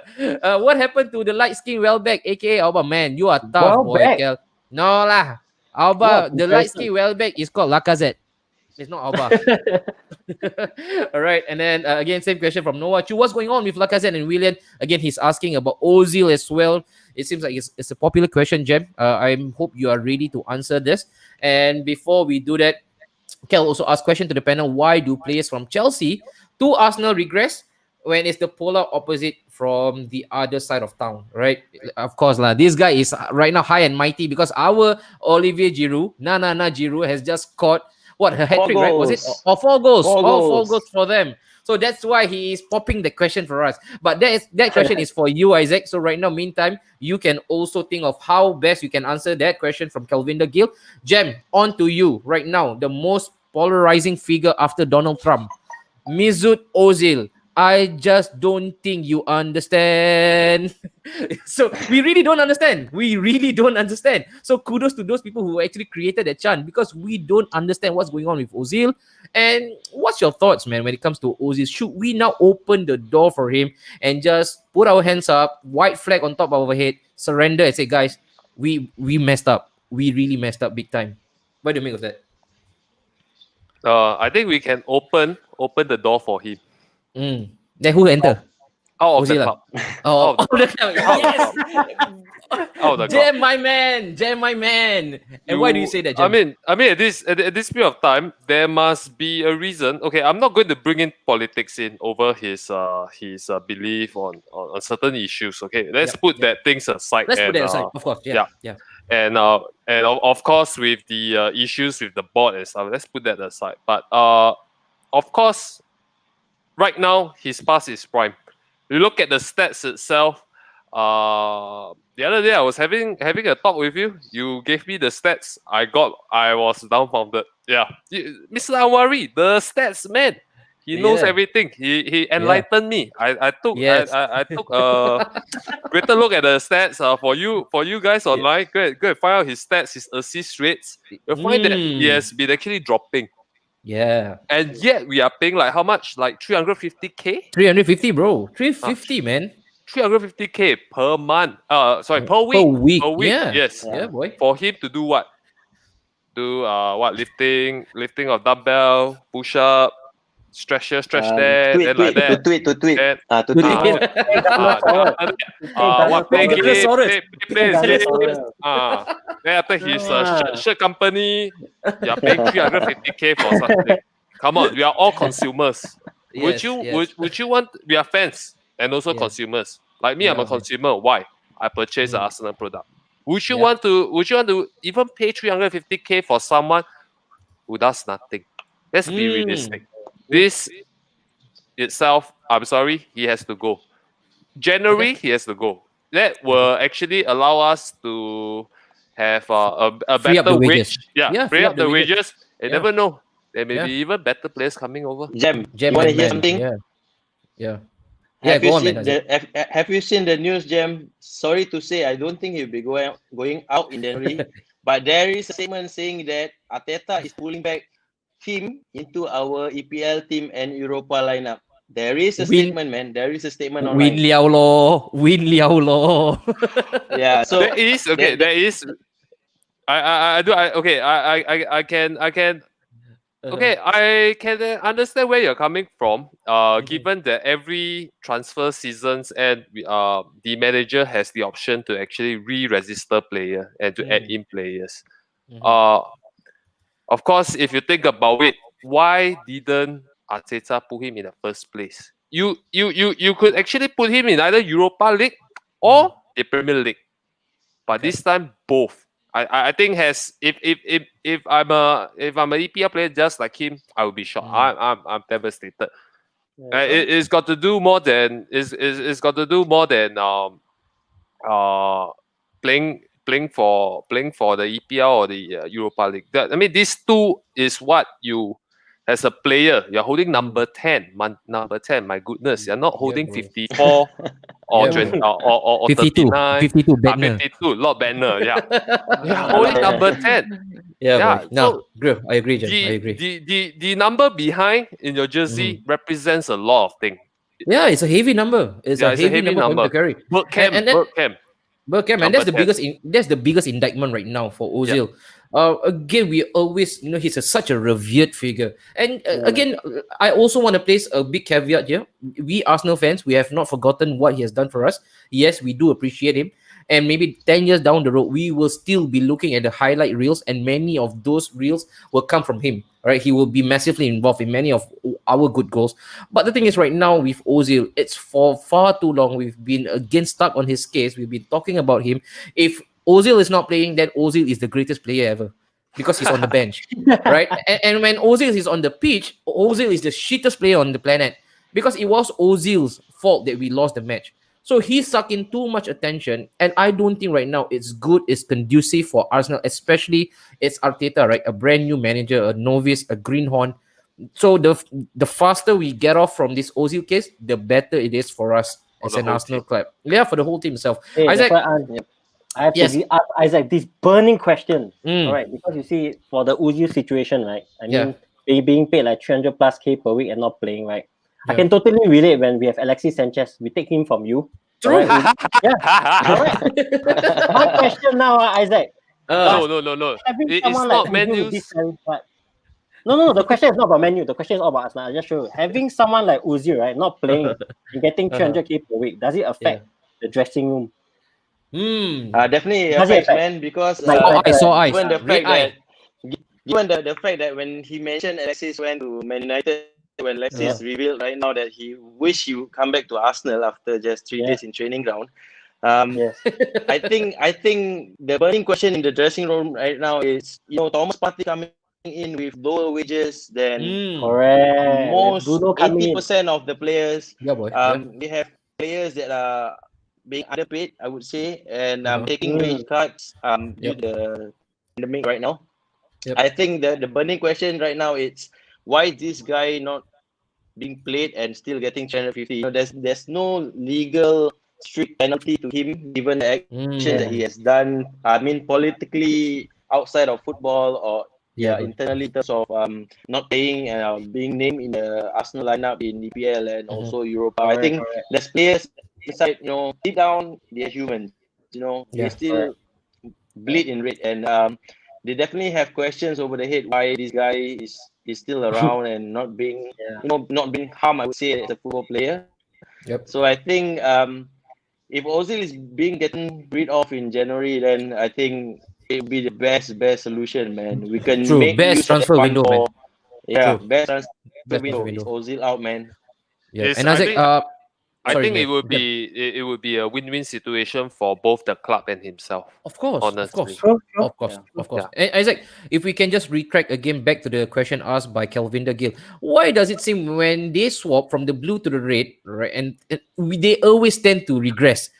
What happened to the light skin Welbeck, aka Alba? Man, you are tough, boy, Welbeck? Kel. No lah. Alba, What the light comparison? skin Welbeck is called Lacazette. It's not Alba. All right, and then again, same question from Noah Chu. What's going on with Lacazette and Willian? Again, he's asking about Ozil as well. It seems like it's a popular question, Jem. I hope you are ready to answer this. And before we do that, Kel also asked question to the panel: why do players from Chelsea to Arsenal regress when it's the polar opposite from the other side of town? Right? Of course, lah. This guy is right now high and mighty because our Olivier Giroud, Giroud, has just scored what a hat trick, right? Was it goals. or 4 goals? Four All 4 goals. goals for them. So that's why he is popping the question for us. But that question is for you, Isaac. So right now, meantime, you can also think of how best you can answer that question from Kelvinder Gill. Jem, on to you right now. The most polarizing figure after Donald Trump, Mesut Ozil. I just don't think you understand. So we really don't understand. We really don't understand. So kudos to those people who actually created that chant because we don't understand what's going on with Ozil. And what's your thoughts, man, when it comes to Ozil? Should we now open the door for him and just put our hands up, white flag on top of our head, surrender and say, guys, we messed up. We really messed up big time. What do you make of that? I think we can open the door for him. Then who enter? Out of the Ozil club. Oh, Out of the club. Yes. Out of the club. Jam, my man. Jam, my man. And why do you say that, Jam? I mean, at this period of time, there must be a reason. Okay, I'm not going to bring in politics in over his belief on certain issues. Okay, let's put that things aside. Let's put that aside, of course. Yeah. And of course with the issues with the board and stuff, let's put that aside. But of course, right now his past is prime. You look at the stats itself. The other day I was having a talk with you. You gave me the stats. I was dumbfounded. Yeah, Mr. Awari, the stats man. He knows everything. He enlightened me. I took a greater look at the stats for you guys online. Go and find out his stats, his assist rates. You'll find that he has been actually dropping. Yeah. And yet we are paying like how much? Like 350k? 350, bro. 350, man. 350k per month. Per week. Per week. Per week. Yeah. Yes. Yeah, boy. For him to do what? Lifting of dumbbell, push up, stretch here, stretch there, then like that. To tweet. Then, To tweet. what play game, play. Dinosaurus. Then after his shirt company, you're paying 350k for something. Come on, we are all consumers. Would you want? We are fans and also consumers. Like me, I'm a consumer. Why? I purchase an Arsenal product. Would you want to even pay 350k for someone who does nothing? Let's be realistic. This itself, I'm sorry, he has to go. January, he has to go. That will actually allow us to have a better wage. Free up the wages. You never know. There may be even better players coming over. Jam, you want to hear something? Yeah. Have you seen the news, Jam? Sorry to say, I don't think he'll be going out in January. But there is a statement saying that Arteta is pulling back him into our EPL team and Europa lineup. There is a statement, man. There is a statement online. Win liao lo. Yeah, so there is okay. There is. I can. Okay, I can understand where you're coming from. Given that every transfer seasons and the manager has the option to actually re-register player and to add in players. Of course, if you think about it, why didn't Arteta put him in the first place? You could actually put him in either Europa League or the Premier League, but this time both. I think if I'm an EPL player just like him, I will be shocked. I'm devastated. It's got to do more than playing for the EPL or the Europa League. I mean, these two is what you, as a player, you're holding number 10. Number 10, my goodness, you're not holding bro. 54 or Yeah, 20 bro. or 52, 39. 52 banner. 52, Lord Banner, yeah. You're holding number 10. Yeah, Yeah, boy. No, bro, I agree, Jen. I agree. the number behind in your jersey represents a lot of things. Yeah, it's a heavy number. It's Yeah, a it's a heavy heavy number for him to number. carry. Bergkamp, And Bergkamp, Bergkamp, and number that's the 10. that's the biggest indictment right now for Ozil. Again, we always, he's such a revered figure. And again, I also want to place a big caveat here. We Arsenal fans, we have not forgotten what he has done for us. Yes, we do appreciate him. And maybe 10 years down the road, we will still be looking at the highlight reels, and many of those reels will come from him. Right? He will be massively involved in many of our good goals. But the thing is, right now with Ozil, it's for far too long. We've been again stuck on his case. We've been talking about him. If Ozil is not playing, then Ozil is the greatest player ever because he's on the bench, right? And when Ozil is on the pitch, Ozil is the shittest player on the planet because it was Ozil's fault that we lost the match. So he's sucking too much attention, and I don't think right now it's good, it's conducive for Arsenal, especially it's Arteta, right? A brand new manager, a novice, a greenhorn. So the faster we get off from this Ozil case, the better it is for us as the an whole Arsenal club. Yeah, for the whole team itself. Hey, Isaac, I have Yes. to ask Isaac this burning question. Mm. All right, because you see, for the Ozil situation, right? I Yeah. mean, they being paid like 300 plus K per week and not playing, right? I Yeah. can totally relate when we have Alexis Sanchez. We take him from you. True. All right, all right. My question now, Isaac. No. Having It's someone not like Ozil with menus. this salary, but no. The question is not about menu. The question is all about Arsenal. I'll just show you. Having someone like Ozil, right, not playing and getting 300K per week, does it affect the dressing room? Definitely Does it affects, affect? man, because Like, I saw eyes. given the Red fact eye. that given the fact that when he mentioned Alexis went to Man United, when Alexis revealed right now that he wish he would come back to Arsenal after just 3 days in training ground. Yes. I think the burning question in the dressing room right now is, Thomas Partey coming in with lower wages than Correct. most Bruno coming in. 80% of the players. Yeah, boy. We have players that are being underpaid, I would say, and taking Mm. wage cuts due to the pandemic right now. Yep. I think the burning question right now is, why is this guy not being played and still getting 350? There's no legal strict penalty to him given the action that he has done. I mean, politically outside of football or internally in terms of not playing and being named in the Arsenal lineup in EPL and also Europa. I think there's players inside, deep down they're humans. They still bleed in red, and they definitely have questions over the head why this guy is still around and not being not being harmed, I would say, as a football player. Yep. So I think if Ozil is getting rid of in January, then I think it will be the best solution, man. We can True. make Best use of that transfer fund window, man. for True. best transfer Best window. transfer It's window. Ozil out, man. Yeah. Yes, And I Isaac, think- I sorry, think man. it would be a win-win situation for both the club and himself. Of course, Honestly. of course. And Isaac, if we can just retract again back to the question asked by Kelvin Gill, why does it seem when they swap from the blue to the red, right, and they always tend to regress,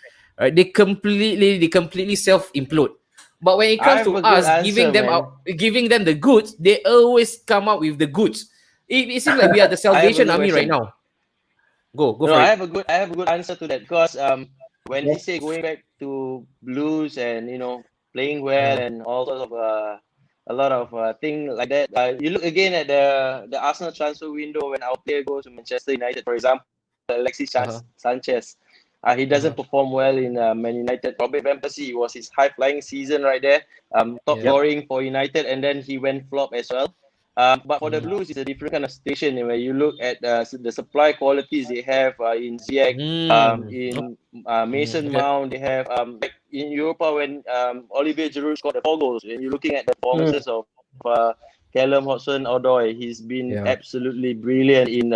right? They completely self implode. But when it I comes have to a good us answer, man. giving them the goods, they always come up with the goods. It seems like we are the Salvation good Army right question. now. Go for I it. have a good answer to that, because when he say going back to blues and playing well and all sorts of a lot of thing like that, you look again at the Arsenal transfer window when our player goes to Manchester United, for example, Alexis Sanchez. He doesn't perform well in Man United. Robert Van Persie was his high flying season right there, top scoring for United, and then he went flop as well. But for the Blues, it's a different kind of situation where you look at the supply qualities they have in Ziyech, in Mason Mount. They have like in Europa when Olivier Giroud scored the 4 goals. And you're looking at the performances of Callum Hudson-Odoi. He's been absolutely brilliant in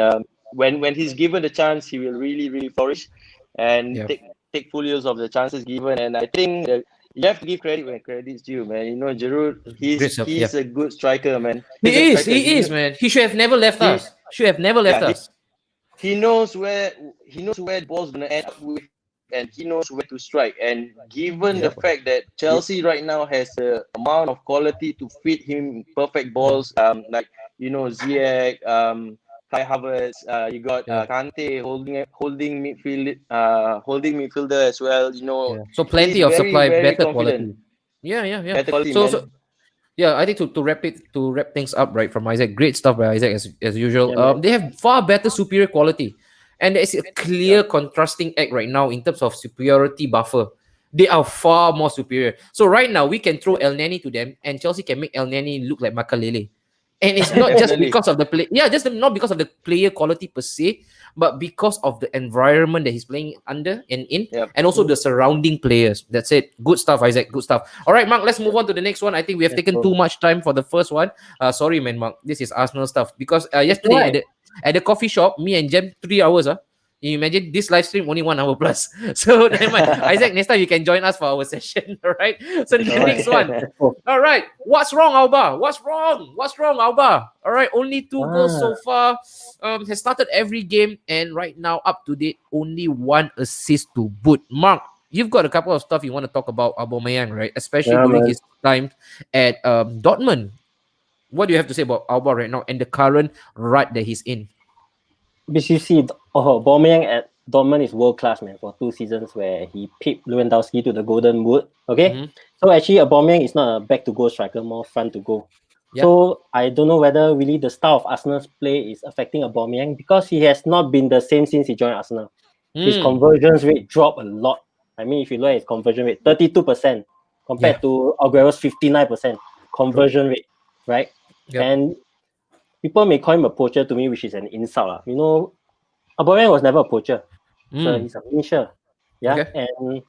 when he's given the chance, he will really flourish and take full use of the chances given. And I think you have to give credit when credit's due, man. Giroud, he's a good striker, man. He is, man. He should have never left us. He knows where the ball's gonna end up with and he knows where to strike. And given the fact that Chelsea right now has the amount of quality to feed him perfect balls, like Ziyech, Kai Havertz, you got Kante holding midfielder as well. So He's plenty of very, supply, very better confident. quality. Yeah. Better quality, So, man. so yeah, I think to wrap things up, right, from Isaac. Great stuff by Isaac as usual. Yeah, man. They have far better superior quality, and there's a clear contrasting act right now in terms of superiority buffer. They are far more superior. So right now we can throw El Nani to them, and Chelsea can make El Nani look like Makalele. And it's not just Definitely. because of the play, just not because of the player quality per se, but because of the environment that he's playing under and in, Yep. and also the surrounding players. That's it. Good stuff, Isaac. Good stuff. All right, Mark. Let's move on to the next one. I think we have taken too much time for the first one. Sorry, man, Mark. This is Arsenal stuff because yesterday at the coffee shop, me and Jem 3 hours. You imagine this live stream only 1 hour plus. So never mind. Isaac, next time you can join us for our session. All right. So the next one. All right. What's wrong, Alba? What's wrong, Alba? All right. Only 2 goals so far. Has started every game, and right now up to date, only 1 assist to boot. Mark, you've got a couple of stuff you want to talk about Aubameyang, right? Especially during his time at Dortmund. What do you have to say about Alba right now and the current rut that he's in? Because you see, Aubameyang at Dortmund is world class, man. For 2 seasons where he pipped Lewandowski to the Golden Boot. Okay, so actually Aubameyang is not a back to goal striker, more front to goal. Yep. So I don't know whether really the style of Arsenal's play is affecting Aubameyang because he has not been the same since he joined Arsenal. His conversion rate dropped a lot. I mean, if you look at his conversion rate, 32% compared to Aguero's 59% conversion rate, right? Yep. And people may call him a poacher to me, which is an insult. Aubameyang was never a poacher. So he's a finisher. Yeah. Okay. And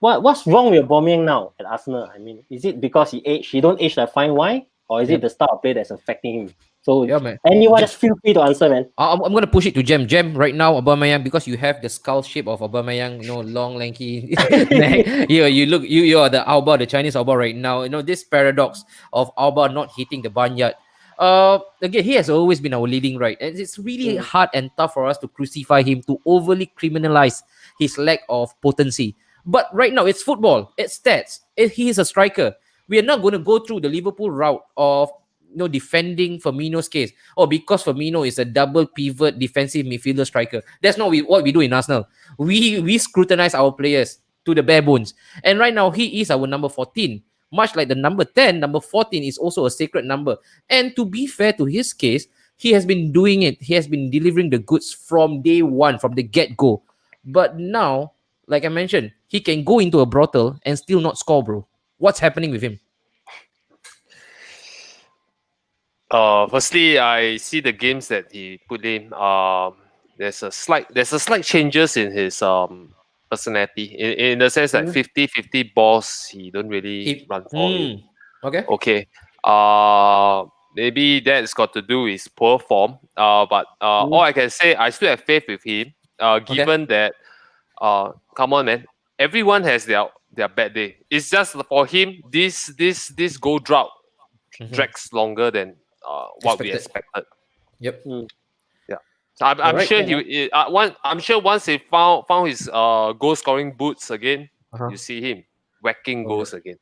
what's wrong with Aubameyang now at Arsenal? I mean, is it because he aged? He don't age like fine wine? Or is it the style of play that's affecting him? So anyone just feel free to answer, man. I'm going to push it to Jem. Jem, right now, Aubameyang, because you have the skull shape of Aubameyang, long, lanky neck. You are the Alba, the Chinese Alba right now. This paradox of Alba not hitting the barnyard. Again, he has always been our leading right, and it's really hard and tough for us to crucify him, to overly criminalize his lack of potency. But right now, it's football, it's stats. He is a striker. We are not going to go through the Liverpool route of defending Firmino's case. Because Firmino is a double pivot defensive midfielder striker. That's not what we do in Arsenal. We scrutinize our players to the bare bones. And right now, he is our number 14. Much like the number 10, number 14 is also a sacred number. And to be fair to his case, he has been doing it. He has been delivering the goods from day one, from the get-go. But now, like I mentioned, he can go into a brothel and still not score, bro. What's happening with him? Firstly, I see the games that he put in. There's a slight changes in his personality in the sense that 50-50 balls he don't really run for it. Okay. Maybe that's got to do with poor form. But all I can say, I still have faith with him. Given that, come on, man, everyone has their bad day. It's just for him, this goal drought drags longer than what we expected. Yep. Yeah. So I'm sure I'm sure once he found his goal scoring boots again, you see him whacking goals again.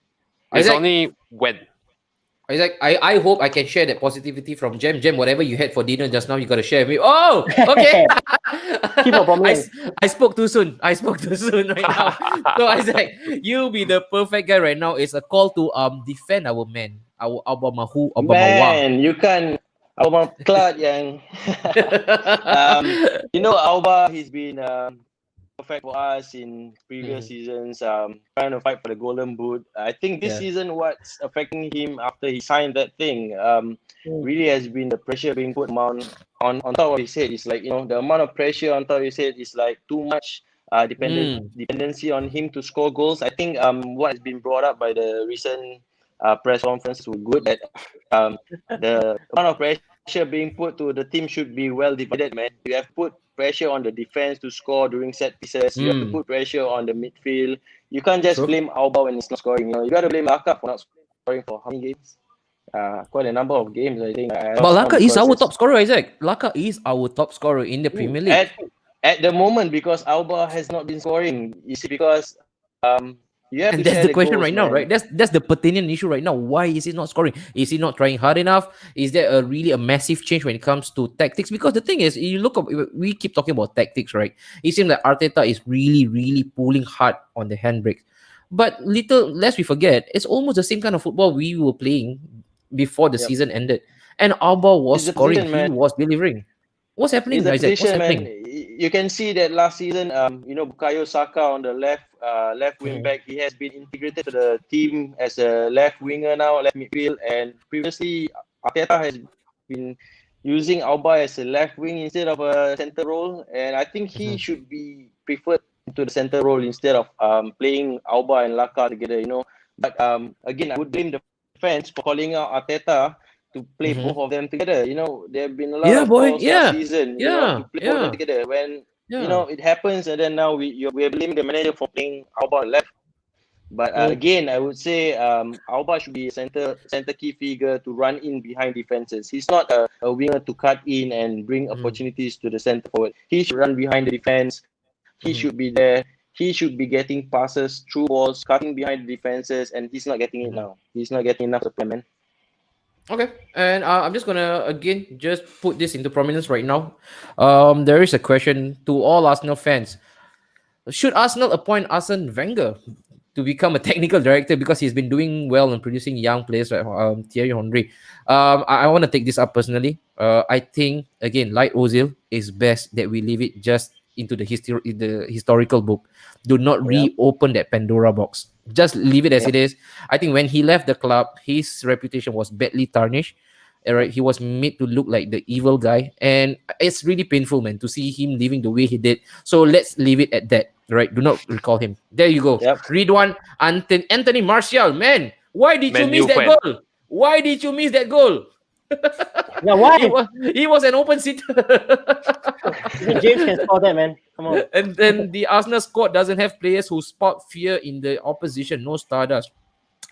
It's only when. Isaac, I hope I can share that positivity from Jem. Jem, whatever you had for dinner just now, you got to share with me. Oh, okay. I spoke too soon. Right now. So Isaac, you'll be the perfect guy right now. It's a call to defend our man, our Aubameyang. Man, you can Aubameyang yang. Alba, he's been perfect for us in previous seasons, trying to fight for the Golden Boot. I think this season, what's affecting him after he signed that thing, really has been the pressure being put on top of his head. It's like, the amount of pressure on top of his head is like too much dependency on him to score goals. I think what has been brought up by the recent press conference was good, that the amount of pressure being put to the team should be well divided, man. You have put pressure on the defense to score during set pieces. You have to put pressure on the midfield. You can't just blame Alba when he's not scoring. You got to blame Laka for not scoring for how many games? Quite a number of games, I think. But Laka is our top scorer, Isaac. Laka is our top scorer in the Premier League. At the moment, because Alba has not been scoring, you see, because you have to And that's share the the question goals, right now, man. right? That's the pertinent issue right now. Why is he not scoring? Is he not trying hard enough? Is there a really a massive change when it comes to tactics? Because the thing is, you look up, we keep talking about tactics, right? It seems that Arteta is really, really pulling hard on the handbrake. But little lest we forget, it's almost the same kind of football we were playing before the Yep. season ended. And Alba was It's the scoring, position, he man. was delivering. What's It's happening, the Isaac? What's position, man. happening? You can see that last season, Bukayo Saka on the left wing Mhm, back, he has been integrated to the team as a left winger now, left midfield. And previously, Arteta has been using Alba as a left wing instead of a center role, and I think he mhm, should be preferred to the center role instead of playing Alba and Laka together. But again, I would blame the fans for calling out Arteta to play mhm. both of them together. There have been a lot Yeah, of boy. calls last Yeah. season, to Yeah. play both of them Yeah. together. When Yeah. it happens, and then now we are blaming the manager for playing Alba on left. But Mm. again, I would say Alba should be a center key figure to run in behind defenses. He's not a winger to cut in and bring Mhm, opportunities to the center forward. He should run behind the defense. He mhm, should be there. He should be getting passes, through balls, cutting behind the defenses, and he's not getting it mhm. now. He's not getting enough supply, man. Okay, and I'm just gonna again just put this into prominence right now. There is a question to all Arsenal fans: should Arsenal appoint Arsene Wenger to become a technical director because he's been doing well in producing young players like Thierry Henry? I want to take this up personally. I think again, like Ozil, it's best that we leave it just into the historical book. Do not Yeah. reopen that Pandora box. Just leave it as it Yep. is. I think when he left the club, his reputation was badly tarnished. Right, Yep. he was made to look like the evil guy, and it's really painful, man, to see him living the way he did. So let's leave it at that. Right, do not recall him. There you go. Yep. Ridwan Anthony Martial, man, why did you Man miss U that fan. goal? Why did you miss that goal? Yeah. Why? He was an open seater. Even James can score that, man. Come on. And then the Arsenal squad doesn't have players who spark fear in the opposition. No Stardust.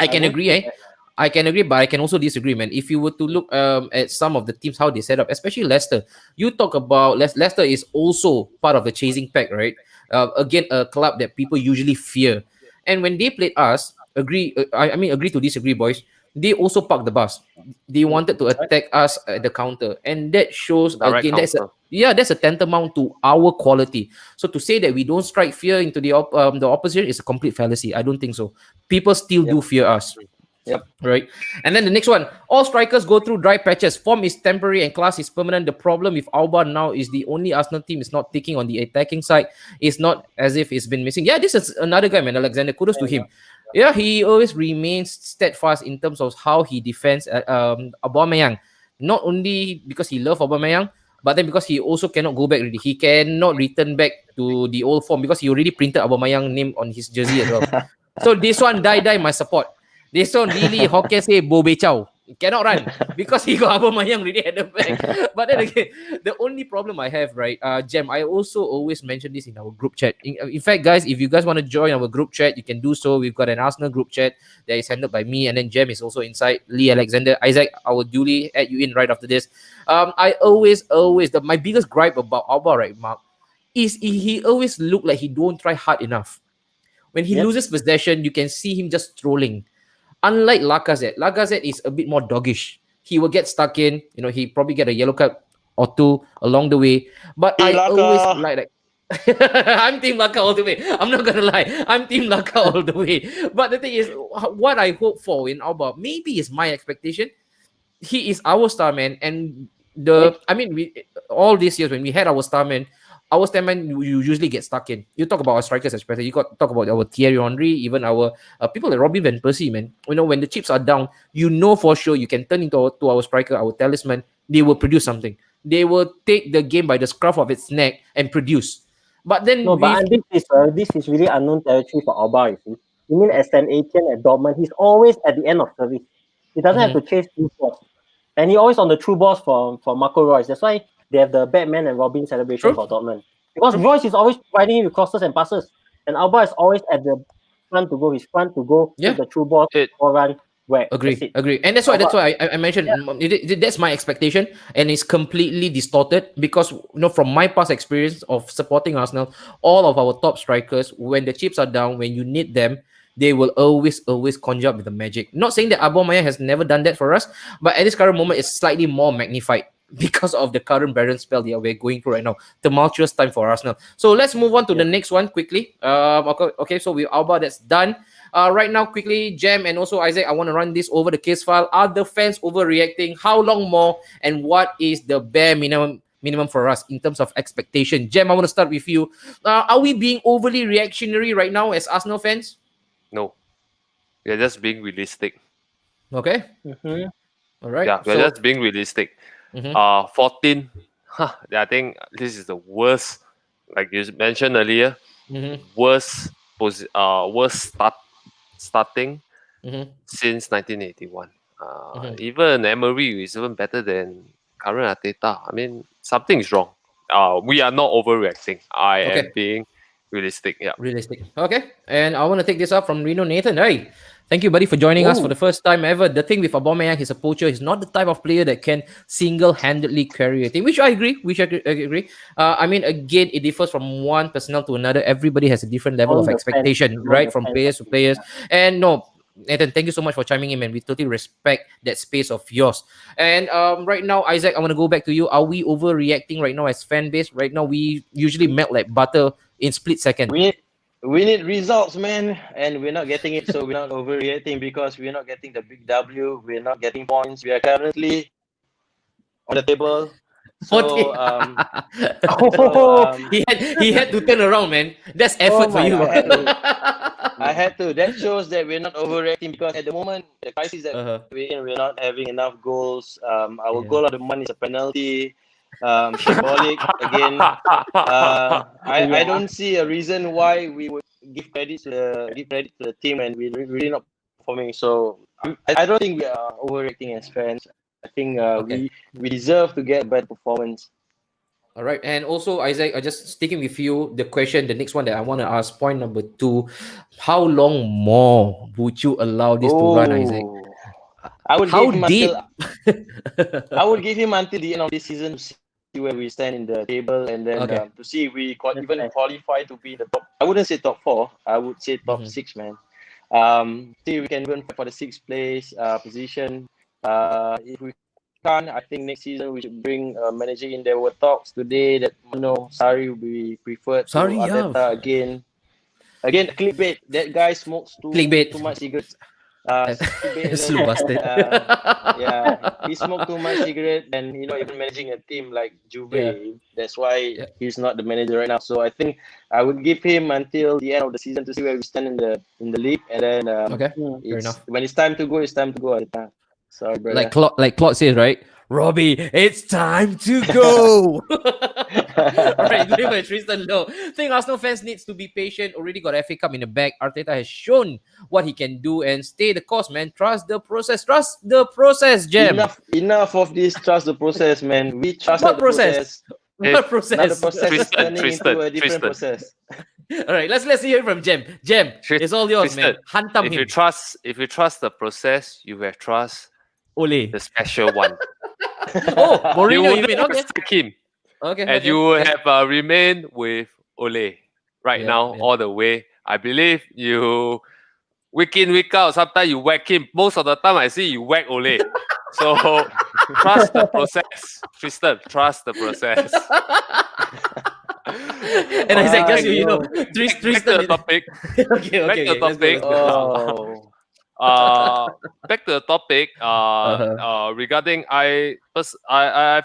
I I can won't agree, say eh? that. I can agree, but I can also disagree, man. If you were to look at some of the teams, how they set up, especially Leicester, you talk about Leicester is also part of the chasing pack, right? Again, a club that people usually fear. And when they played us, I mean, agree to disagree, boys. They also parked the bus. They Mm. wanted to Right? attack us at the counter, and that shows Direct again counter. that's a tantamount to our quality. So to say that we don't strike fear into the opposition is a complete fallacy. I don't think so. People still Yep. do fear us. Yep. Right. And then the next one, all strikers go through dry patches. Form is temporary and class is permanent. The problem with Alba now is the only Arsenal team is not taking on the attacking side. It's not as if it's been missing. Yeah, this is another guy, man. Alexander, kudos to him. Yeah, he always remains steadfast in terms of how he defends Aubameyang. Not only because he loves Aubameyang, but then because he also cannot go back really. He cannot return back to the old form because he already printed Aubameyang name on his jersey as well. So this one, die, my support. This one really Hokkien say bo be chow. Cannot run because he got Aubameyang really at the back. But then again, the only problem I have, right, Jem, I also always mention this in our group chat. In fact, guys, if you guys want to join our group chat, you can do so. We've got an Arsenal group chat that is handled by me, and then Jem is also inside. Lee Alexander, Isaac, I will duly add you in right after this. I always, my biggest gripe about Alba, right, Mark, is he always look like he don't try hard enough. When he Yep. loses possession, you can see him just strolling. Unlike Lacazette is a bit more doggish. He will get stuck in, he probably get a yellow card or two along the way. But Team I always Laka. like that. I'm Team Laka all the way. I'm not gonna lie. I'm Team Laka all the way. But the thing is, what I hope for in Alba, maybe is my expectation. He is our star man, and we all these years when we had our star man you usually get stuck in. You talk about our strikers especially. You got talk about our Thierry Henry, even our people like Robin van Persie, man. When the chips are down, for sure you can turn into to our striker, our talisman. They will produce something. They will take the game by the scruff of its neck and produce. But then No, but with this is really unknown territory for Alba. You see, you mean as an agent at Dortmund, he's always at the end of service. He doesn't have to chase through balls, and he always on the true balls for Marco Reus. That's why they have the Batman and Robin celebration True. for Dortmund, because True. Reus is always providing him with crosses and passes, and Alba is always at the front to go. He's front to go, Yeah. take the true ball, It or run. where that's Agree, it. agree, and that's why I mentioned that's my expectation, and it's completely distorted because from my past experience of supporting Arsenal, all of our top strikers, when the chips are down, when you need them, they will always conjure up with the magic. Not saying that Aubameyang has never done that for us, but at this current moment, it's slightly more magnified because of the current barren spell that we're going through right now. Tumultuous time for Arsenal. So let's move on to the next one quickly. Okay, so with Alba, that's done. Right now, quickly, Jam and also Isaac, I want to run this over the case file. Are the fans overreacting? How long more? And what is the bare minimum for us in terms of expectation? Jam, I want to start with you. Are we being overly reactionary right now as Arsenal fans? No, we are just being realistic. Okay. Mm-hmm. All right. Yeah, we're So, just being realistic. mhm, 14. I think this is the worst. Like you mentioned earlier, mhm, worst starting mhm, since 1981. mhm. Even Emery is even better than current Arteta. I mean, something is wrong. We are not overreacting. I am Okay. being realistic. Yeah. Realistic. Okay. And I want to take this up from Reno Nathan. Hey, thank you, buddy, for joining us for the Oh, first time ever. The thing with Aubameyang, he's a poacher. He's not the type of player that can single-handedly carry a team, which I agree. I agree. I mean, again, it differs from one personnel to another. Everybody has a different level among of the fans, expectation, among right? the From fans of players to it, players. yeah. And no, Nathan, thank you so much for chiming in, man. We totally respect that space of yours. And right now, Isaac, I want to go back to you. Are we overreacting right now as fan base? Right now, we usually melt like butter in split second. We need results, man, and we're not getting it. So we're not overreacting because we're not getting the big W. We're not getting points. We are currently on the table. Okay. So Oh, He had to turn around, man. That's oh effort for my you. I had God. to. I had to. That shows that we're not overreacting because at the moment, the crisis that Uh-huh. we're in, we're not having enough goals. Our Yeah. goal of the month is a penalty. Symbolic again. I Yeah. don't see a reason why we would give credit to the team and we're really not performing. So I don't think we are overreacting as fans. I think Okay. we deserve to get a better performance. All right. And also, Isaac, just sticking with you, the next one that I want to ask, point number 2, how long more would you allow this to run, Isaac? Oh, I would How give him deep? until I would give him until the end of this season to see where we stand in the table, and then Okay. to see if we That's even nice. qualify to be the top. I wouldn't say top 4. I would say top Mhm. 6, man. See if we can even fight for the 6th place position. If we can't, I think next season we should bring a manager in. There were talks today that Sari will be preferred to Sorry, yeah. Arteta again. Again, clickbait. That guy smokes Clickbait. too much cigarettes. Clickbait Slow alert. bastard. Yeah, he smoked too much cigarette and even managing a team like Yeah. Juve. That's why Yeah. he's not the manager right now. So I think I would give him until the end of the season to see where we stand in the league, and then Okay. Mm. Fair it's enough. when it's time to go. It's time to go. Arteta. Sorry, brother. Like Claude says, right? Robbie, it's time to go. All right, leave it, Tristan. No, I think Arsenal fans needs to be patient. Already got FA Cup in the bag. Arteta has shown what he can do and stay the course, man. Trust the process. Trust the process, Jam. Enough of this. Trust the process, man. We trusted What the process? process. Hey, What Now the process? process is turning into a different Tristan. process. All right, let's hear from Jam. Jam, it's all yours, man. Hantam If him. you trust the process, you have trust Ole. the special one. Oh, You Mourinho, you wouldn't mean? Okay. sack him, Okay. and you would have remained with Ole right Yeah, now yeah. all the way. I believe you week in week out. Sometimes you whack him. Most of the time, I see you whack Ole. So trust the process, Tristan. Trust the process. And Isaac, just Wow, you know, yo. Back to Tristan. the topic. Okay, Back to the let's go. topic. Oh. Back to the topic. Uh-huh. Regarding I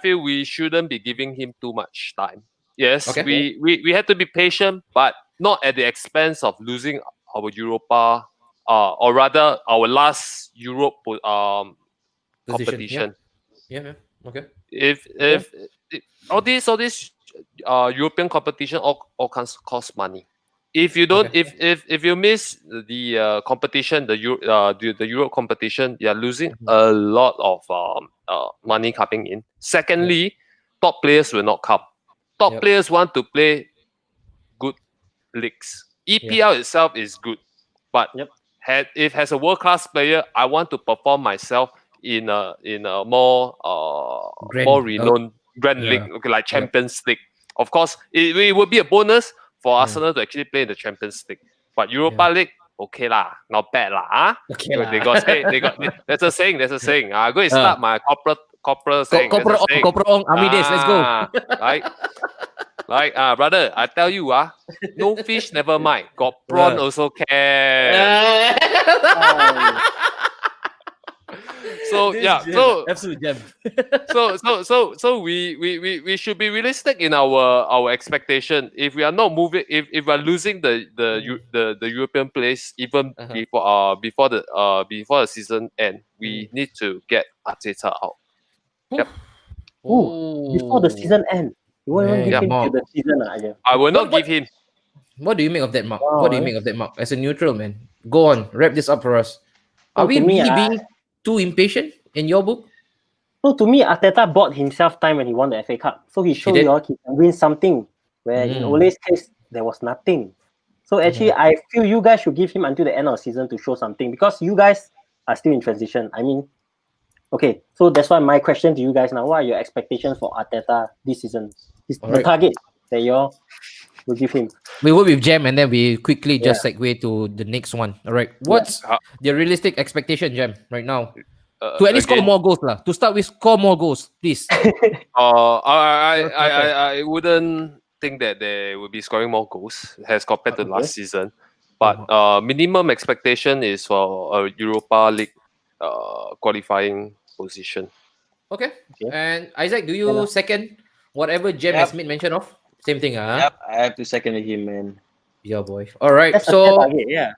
feel we shouldn't be giving him too much time. Yes, Okay. we had to be patient, but not at the expense of losing our Europa, or rather our last Position. Yeah. competition. Yeah. Okay. If all this European competition all cost money. If you don't, Okay. if you miss the competition, the Euro competition, you are losing Mhm. a lot of money coming in. Secondly, top players will not come. Top Yep. players want to play good leagues. EPL itself is good, but Yep. has a world class player, I want to perform myself in a more more renowned grand league, okay, like Champions League. Of course, it would be a bonus for Arsenal to actually play in the Champions League. But Europa League, okay lah, not bad lah. Huh? Okay They lah. got say they got there's a saying. I go and start my corporate saying. Corporate Army days, let's go. Like brother, I tell you no fish never mind. Got prawn also can. So absolute gem. so we should be realistic in our expectation. If we are not moving, if we are losing the European place even before the season end, we need to get Arteta out. Yep. Before the season end, you won't even give him till the season. I will not give him. What do you make of that, Mark? What do you make of that, Mark? As a neutral man, go on, wrap this up for us. Are we really being too impatient in your book? So to me, Arteta bought himself time when he won the FA Cup. So he showed you all he can win something, where in Ole's case, there was nothing. So actually, I feel you guys should give him until the end of the season to show something, because you guys are still in transition. I mean, okay, so that's why my question to you guys now, what are your expectations for Arteta this season? The target that you all will give him. We work with Jam and then we quickly just segue to the next one. All right. What's the realistic expectation, Jam, right now? To at least score more goals. To start with, score more goals, please. I wouldn't think that they will be scoring more goals as compared to last season. But minimum expectation is for a Europa League qualifying position. Okay. And Isaac, do you second whatever Jam has made mention of? Same thing, Yep, I have to second him, man. Yeah, boy. All right. That's so a target, yeah.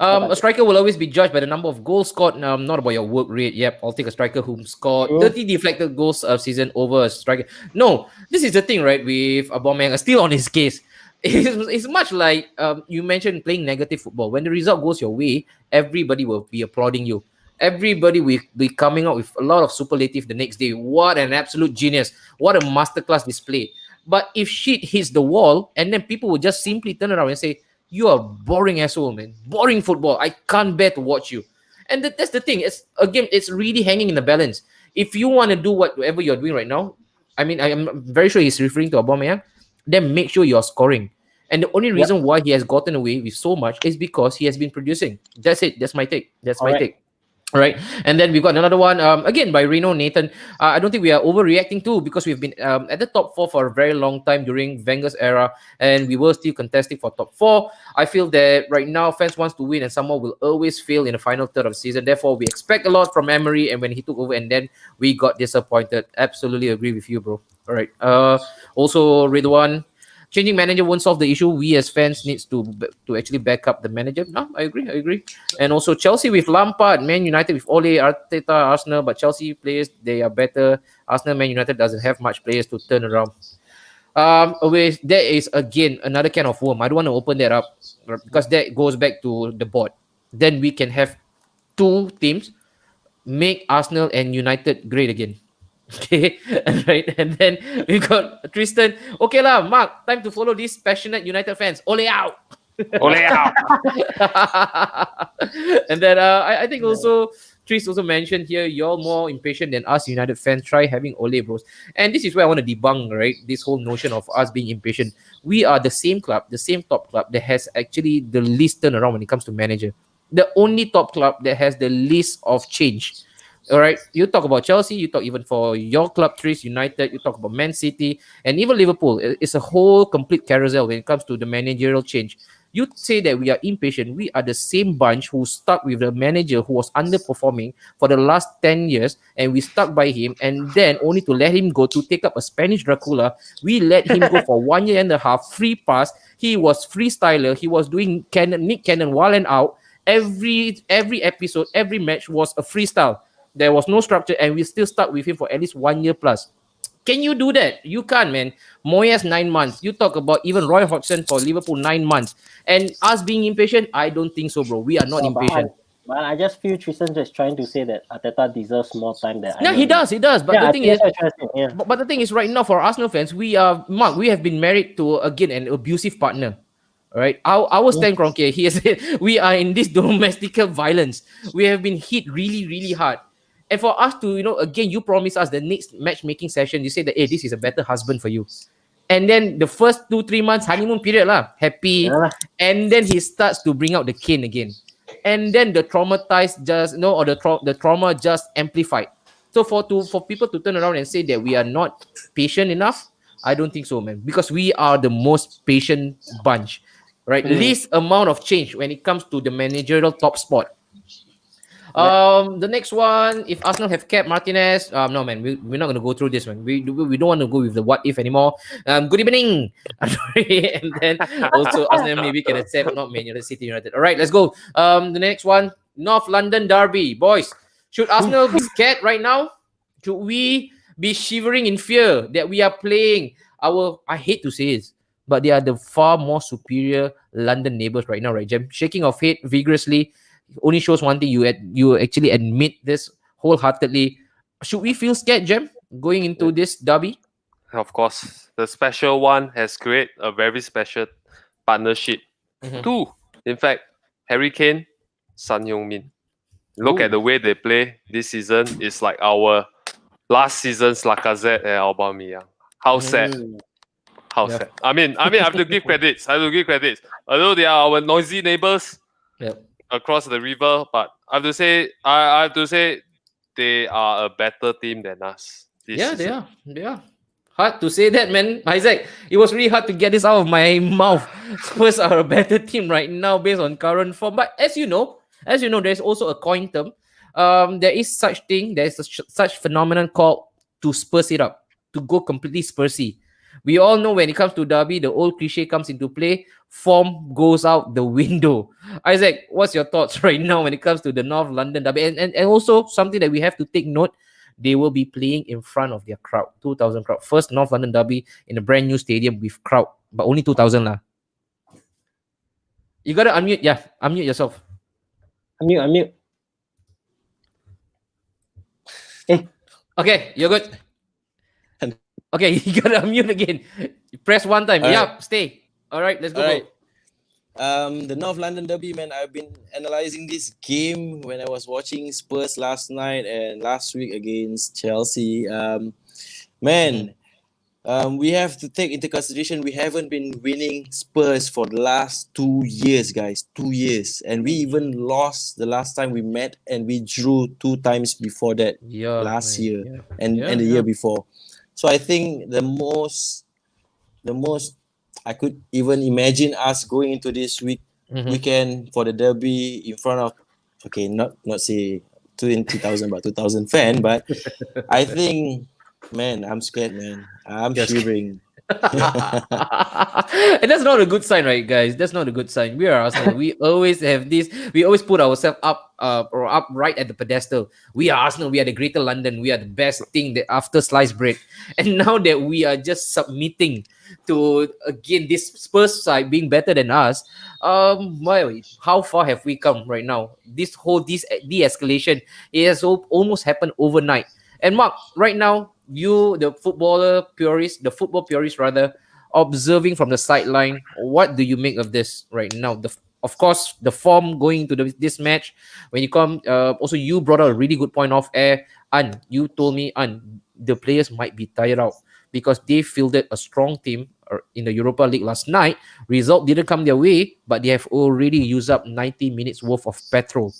A striker will always be judged by the number of goals scored, not about your work rate. Yep, I'll take a striker who scored 30 deflected goals a season over a striker. No, this is the thing, right? With Aubameyang, still on his case. It's much like you mentioned playing negative football. When the result goes your way, everybody will be applauding you. Everybody will be coming out with a lot of superlative the next day. What an absolute genius. What a masterclass display. But if shit hits the wall, and then people will just simply turn around and say, you are boring asshole, man. Boring football. I can't bear to watch you. And that's the thing. It's really hanging in the balance. If you want to do whatever you're doing right now, I mean, I'm very sure he's referring to Aubameyang, then make sure you're scoring. And the only reason why he has gotten away with so much is because he has been producing. That's it. That's my take. Take. All right, and then we've got another one again by Reno Nathan. I don't think we are overreacting to, because we've been at the top 4 for a very long time during Wenger's era, and we were still contesting for top 4. I feel that right now fans wants to win, and someone will always fail in the final third of the season. Therefore, we expect a lot from Emery, and when he took over, and then we got disappointed. Absolutely agree with you, bro. All right. Also, Ridwan. Changing manager won't solve the issue. We as fans needs to actually back up the manager. No, I agree. And also Chelsea with Lampard, Man United with Ole, Arteta, Arsenal, but Chelsea players, they are better. Arsenal, Man United doesn't have much players to turn around. There is again another can of worm. I don't want to open that up because that goes back to the board. Then we can have 2 teams make Arsenal and United great again. Okay, right, and then we got Tristan. Okay lah, Mark, time to follow these passionate United fans. Ole out. Ole out. And then I think also Tris also mentioned here, you're more impatient than us United fans. Try having Ole, bros. And this is where I want to debunk, right, this whole notion of us being impatient. We are the same club, the same top club that has actually the least turnaround when it comes to manager. The only top club that has the least of change. All right, you talk about Chelsea, you talk even for your club, Tris, United, you talk about Man City, and even Liverpool. It's a whole complete carousel when it comes to the managerial change. You say that we are impatient. We are the same bunch who stuck with the manager who was underperforming for the last 10 years, and we stuck by him, and then only to let him go to take up a Spanish Dracula. We let him go for 1 year and a half, free pass. He was freestyler. He was doing Nick Cannon while and out. Every episode, every match was a freestyle. There was no structure, and we still stuck with him for at least 1 year plus. Can you do that? You can't, man. Moyes 9 months. You talk about even Roy Hodgson for Liverpool 9 months. And us being impatient, I don't think so, bro. We are not impatient. But I just feel Tristan just trying to say that Arteta deserves more time. He does. But the thing is, but the thing is, right now for Arsenal fans, we have been married to again an abusive partner. All right, our Stan Kroenke, he has said we are in this domestic violence. We have been hit really, really hard. And for us to, again, you promise us the next matchmaking session, you say that, hey, this is a better husband for you. And then the first 2-3 months, honeymoon period lah, happy. Yeah. And then he starts to bring out the cane again. And then the traumatized just, or the trauma just amplified. So for people to turn around and say that we are not patient enough, I don't think so, man. Because we are the most patient bunch, right? Least amount of change when it comes to the managerial top spot. The next one, if Arsenal have kept Martinez, no man, we're not gonna go through this one. We don't want to go with the what if anymore. Good evening, and then also Arsenal maybe can accept not Man City United. All right, let's go. The next one, North London derby, boys. Should Arsenal be scared right now? Should we be shivering in fear that we are playing I hate to say this, but they are the far more superior London neighbours right now, right, Jem? Shaking of head vigorously only shows one thing. You actually admit this wholeheartedly. Should we feel scared, Jem, going into this derby? Of course, the special one has created a very special partnership. Two, in fact, Harry Kane, Son Heung-min. Look at the way they play this season. It's like our last season's Lacazette and Aubameyang. How sad. How sad. I mean, I have to give credits. Although they are our noisy neighbours across the river, but I have to say, they are a better team than us. Yeah, they are. Hard to say that, man. Isaac, it was really hard to get this out of my mouth. Spurs are a better team right now based on current form. But as you know, there's also a coin term. There is such phenomenon called to Spurs it up, to go completely Spursy. We all know when it comes to derby, the old cliche comes into play. Form goes out the window. Isaac, what's your thoughts right now when it comes to the North London derby? And also something that we have to take note, they will be playing in front of their crowd, 2,000 crowd. First North London derby in a brand new stadium with crowd, but only 2,000 lah. You gotta unmute, unmute yourself. Unmute. Hey. Okay, you're good. Okay, you gotta unmute again. Press one time. Stay. All right, let's go. Right. The North London derby, man. I've been analyzing this game when I was watching Spurs last night and last week against Chelsea. We have to take into consideration we haven't been winning Spurs for the last 2 years, guys. 2 years, and we even lost the last time we met, and we drew 2 times before that last year and the year before. So I think the most I could even imagine us going into this weekend for the derby in front of not say 20,000 but 2,000 fan, but I think, man, I'm scared, man. I'm shivering. And that's not a good sign, right, guys? That's not a good sign. We are Arsenal. We always have this. We always put ourselves up right at the pedestal. We are Arsenal. We are the greater London. We are the best thing that after sliced bread. And now that we are just submitting to again this Spurs side being better than us, how far have we come right now? This whole de-escalation, it has almost happened overnight. And Mark, right now, you, the football purist, rather, observing from the sideline, what do you make of this right now? Of course, the form going into this match, when you come, also you brought out a really good point off air. And you told me, the players might be tired out because they fielded a strong team in the Europa League last night. Result didn't come their way, but they have already used up 90 minutes worth of petrol.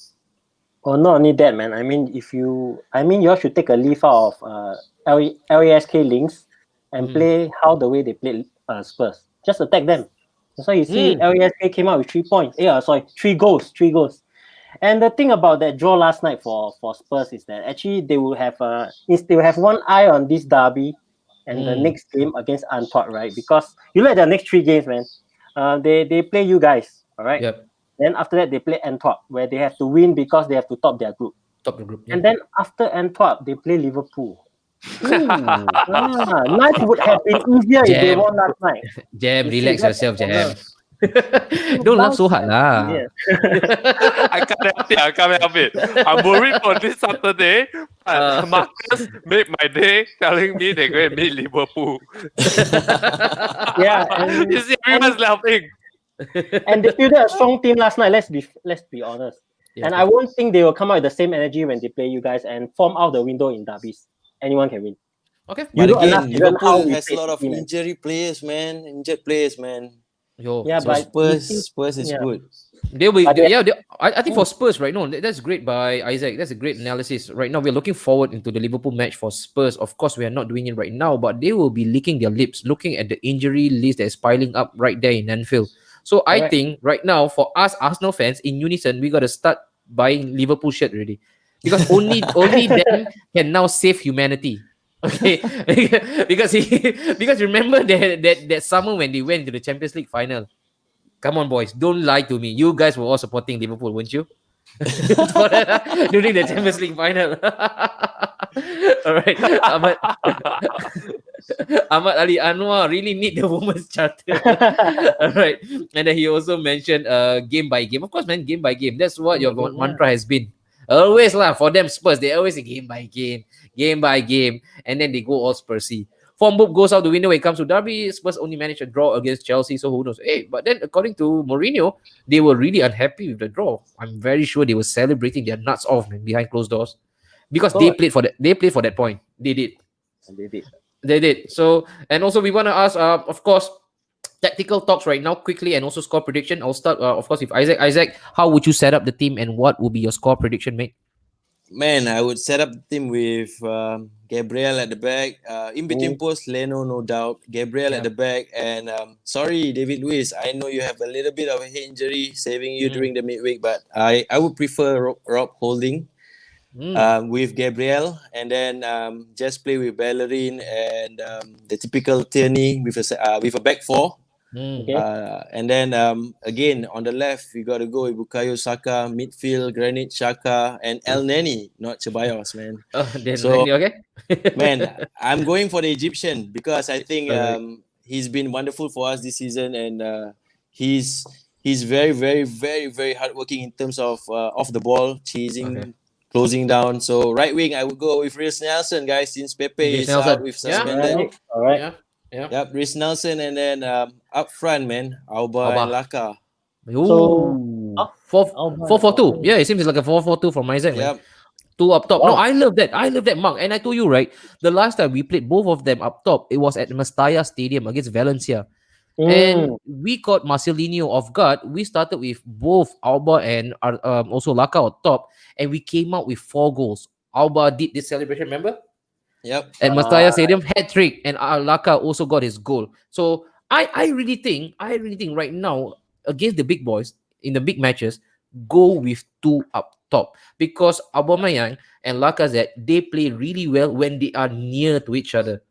Oh, not only that, man. I mean, you all should take a leaf out of LASK links and play how the way they played Spurs. Just attack them. That's why you see LASK came out with 3 points. 3 goals. And the thing about that draw last night for Spurs is that actually they will have one eye on this derby and the next game against Antwerp, right? Because you look at the next 3 games, man. They play you guys, all right? Yep. Then after that, they play Antwerp, where they have to win because they have to top their group. Yeah. And then after Antwerp, they play Liverpool. Night would have been easier if they won last night. Jam, relax yourself, Jam. Don't laugh so hard lah. Yeah. I can't help it. I'm worried for this Saturday. Marcus made my day telling me they're going to meet Liverpool. Yeah. You see, everyone's laughing. And they fielded a strong team last night. Let's be honest. Yeah, And I won't think they will come out with the same energy when they play you guys and form out the window in derbies. Anyone can win. okay. You But know enough again, season how Liverpool we has a play lot of City, man. injured players, man. Yo, Yeah, So but Spurs is yeah. good. they'll be But they- yeah. I think for Spurs right now, that's great by Isaac. That's a great analysis. Right now, we're looking forward into the Liverpool match for Spurs. Of course, we are not doing it right now, but they will be licking their lips, looking at the injury list that's piling up right there in Anfield. So I Correct. think right now for us Arsenal fans in unison, we gotta start buying Liverpool shirt already, because only them can now save humanity. Okay, because because remember that summer when they went to the Champions League final. Come on, boys. Don't lie to me. You guys were all supporting Liverpool, weren't you? During the Champions League final. All right. Ahmad Ali Anwar really need the women's charter. All right. And then he also mentioned game by game. Of course, man, game by game. That's what your mantra has been. Always lah. For them Spurs, they always say game by game, game by game. And then they go all Spursy. Form book goes out the window when it comes to derby. Spurs only managed a draw against Chelsea, so who knows? Hey, but then according to Mourinho, they were really unhappy with the draw. I'm very sure they were celebrating their nuts off, man, behind closed doors, because they God. played for that. They played for that point. They did. And they did. They did. So, and also we want to ask, of course, tactical talks right now quickly, and also score prediction. I'll start, of course, with Isaac. Isaac, how would you set up the team, and what will be your score prediction, mate? Man, I would set up the team with Gabriel at the back. In between posts, Leno, no doubt. Gabriel at the back. And sorry, David Luiz, I know you have a little bit of a head injury saving you during the midweek, but I would prefer Rob Holding with Gabriel. And then just play with Bellerin and the typical Tierney with a back four. Okay. And then again on the left we got to go with Bukayo Saka, midfield Granit Xhaka and El Neni, not Ceballos, man. Then So- okay. Man, I'm going for the Egyptian because I think Alright. he's been wonderful for us this season, and he's very very very very hardworking in terms of off the ball, chasing, closing down. So right wing I would go with Reece Nelson, guys, since Pepe Reece is out Nelson. with Yeah. suspended. All right. Yeah. Yeah. Yep, Reece Nelson, and then up front, man, Auba Auba. and Laka. Ooh. So, 4-4-2. Yeah, it seems like a 4-4-2 from Isaac. Man. Yep. Two up top. No, Wow. I love that. I love that, Mark. And I told you, right? The last time we played both of them up top, it was at Mestalla Stadium against Valencia. And we caught Marcelinho off guard. We started with both Auba and also Laka on top, and we came out with 4 goals. Auba did this celebration, remember? Yep. At Mestalla Stadium, hat trick, and Laka also got his goal. So I really think right now against the big boys in the big matches, go with 2 up top, because Aubameyang and Lacazette, they play really well when they are near to each other.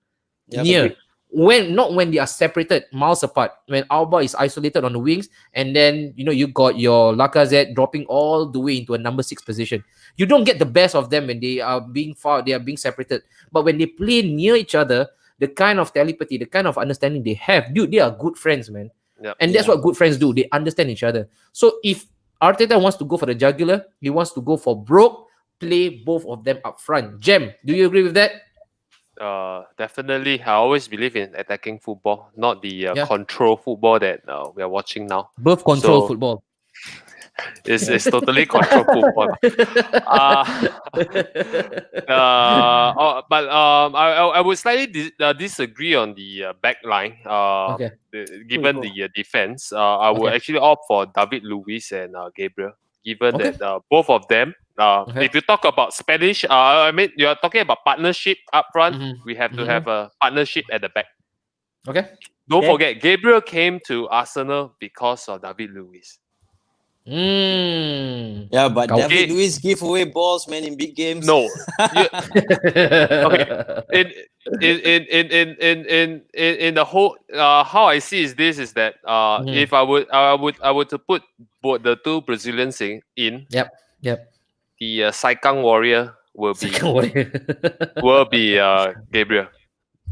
Yep. Near. Not when they are separated miles apart. When Auba is isolated on the wings, and then you got your Lacazette dropping all the way into a number 6 position. You don't get the best of them when they are being separated. But when they play near each other, the kind of telepathy, the kind of understanding they have, dude, they are good friends, man. Yep. And that's what good friends do. They understand each other. So if Arteta wants to go for the jugular, he wants to go for broke, play both of them up front. Jem, do you agree with that? Definitely. I always believe in attacking football, not the Yeah. control football that we are watching now. Both control So- football. It's totally control football. But I would slightly disagree on the back line. Okay. Given the defense, I would Okay. actually opt for David Luiz and Gabriel. Given Okay. that both of them, Okay. if you talk about Spanish, I mean you are talking about partnership up front. Mhm. We have to Mhm. have a partnership at the back. Okay. Don't Okay. forget, Gabriel came to Arsenal because of David Luiz. Yeah, but Okay. David Luiz give away balls, man, in big games. No, in the whole how I see is that if I would to put both the two Brazilians in, Yep. the Saikang warrior will be Second warrior. Gabriel.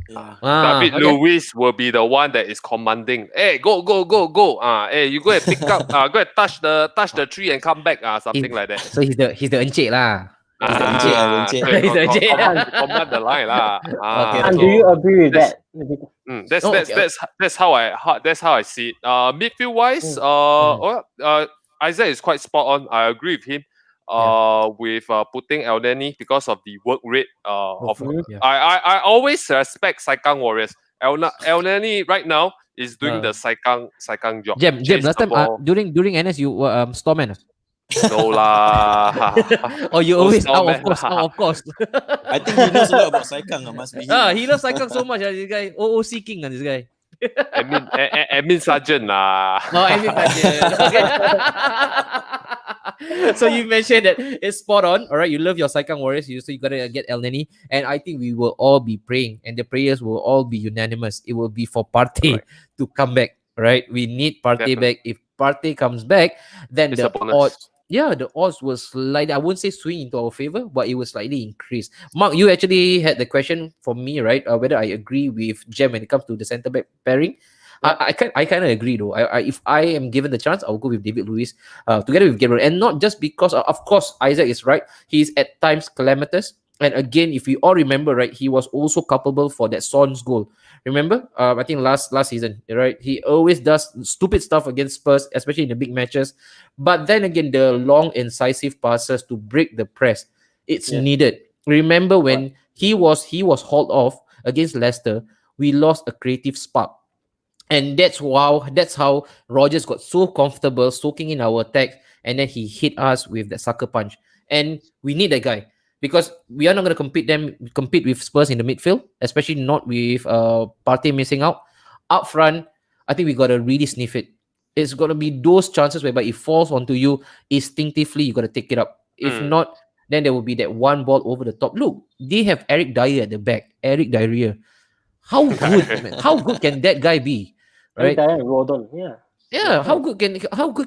Yeah. David okay. Luiz will be the one that is commanding. Hey, go! Hey, you go and pick up. Go and touch the tree and come back. Something like that. So he's the encik lah. Encik. so he He's the encik. command the line lah. Okay, And so do you agree with that's- that? That's how I see it. Midfield wise, Isaac is quite spot on. I agree with him. With putting El Neni because of the work rate. I always respect Saikang Warriors. El Neni right now is doing the Saikang job. Jem, last time during NS you were Storman. No lah. Or you always out of course. I think he knows a lot about Saikang. Must be him. He loves Saikang so much. This guy, OOC king, this guy. Admin sergeant lah. No, admin sergeant. Okay. So you mentioned that it's spot on. All right, you love your Saikang Warriors. So you gotta get El Neni, and I think we will all be praying, and the prayers will all be unanimous. It will be for Partey to come back. Right, we need Partey back. If Partey comes back, then the odds. Yeah, the odds will slightly, I wouldn't say swing into our favor, but it will slightly increase. Mark, you actually had the question for me, right? Whether I agree with Jem when it comes to the centre back pairing. I kind of agree though. If I am given the chance, I'll go with David Luiz together with Gabriel, and not just because of course Isaac is right. He's at times calamitous, and again, if we all remember, right, he was also culpable for that Son's goal. Remember, I think last season, right? He always does stupid stuff against Spurs, especially in the big matches. But then again, the long, incisive passes to break the press, it's needed. Remember when he was hauled off against Leicester, we lost a creative spark. And that's how Rodgers got so comfortable soaking in our attacks, and then he hit us with that sucker punch. And we need that guy, because we are not going to compete with Spurs in the midfield, especially not with Partey missing out. Up front, I think we got to really sniff it. It's going to be those chances whereby it falls onto you instinctively, you got to take it up. If not, then there will be that one ball over the top. Look, they have Eric Dyer at the back. Eric Dyer. How good, man? How good can that guy be? Right? Eric Dyer and Rodon, Yeah, how good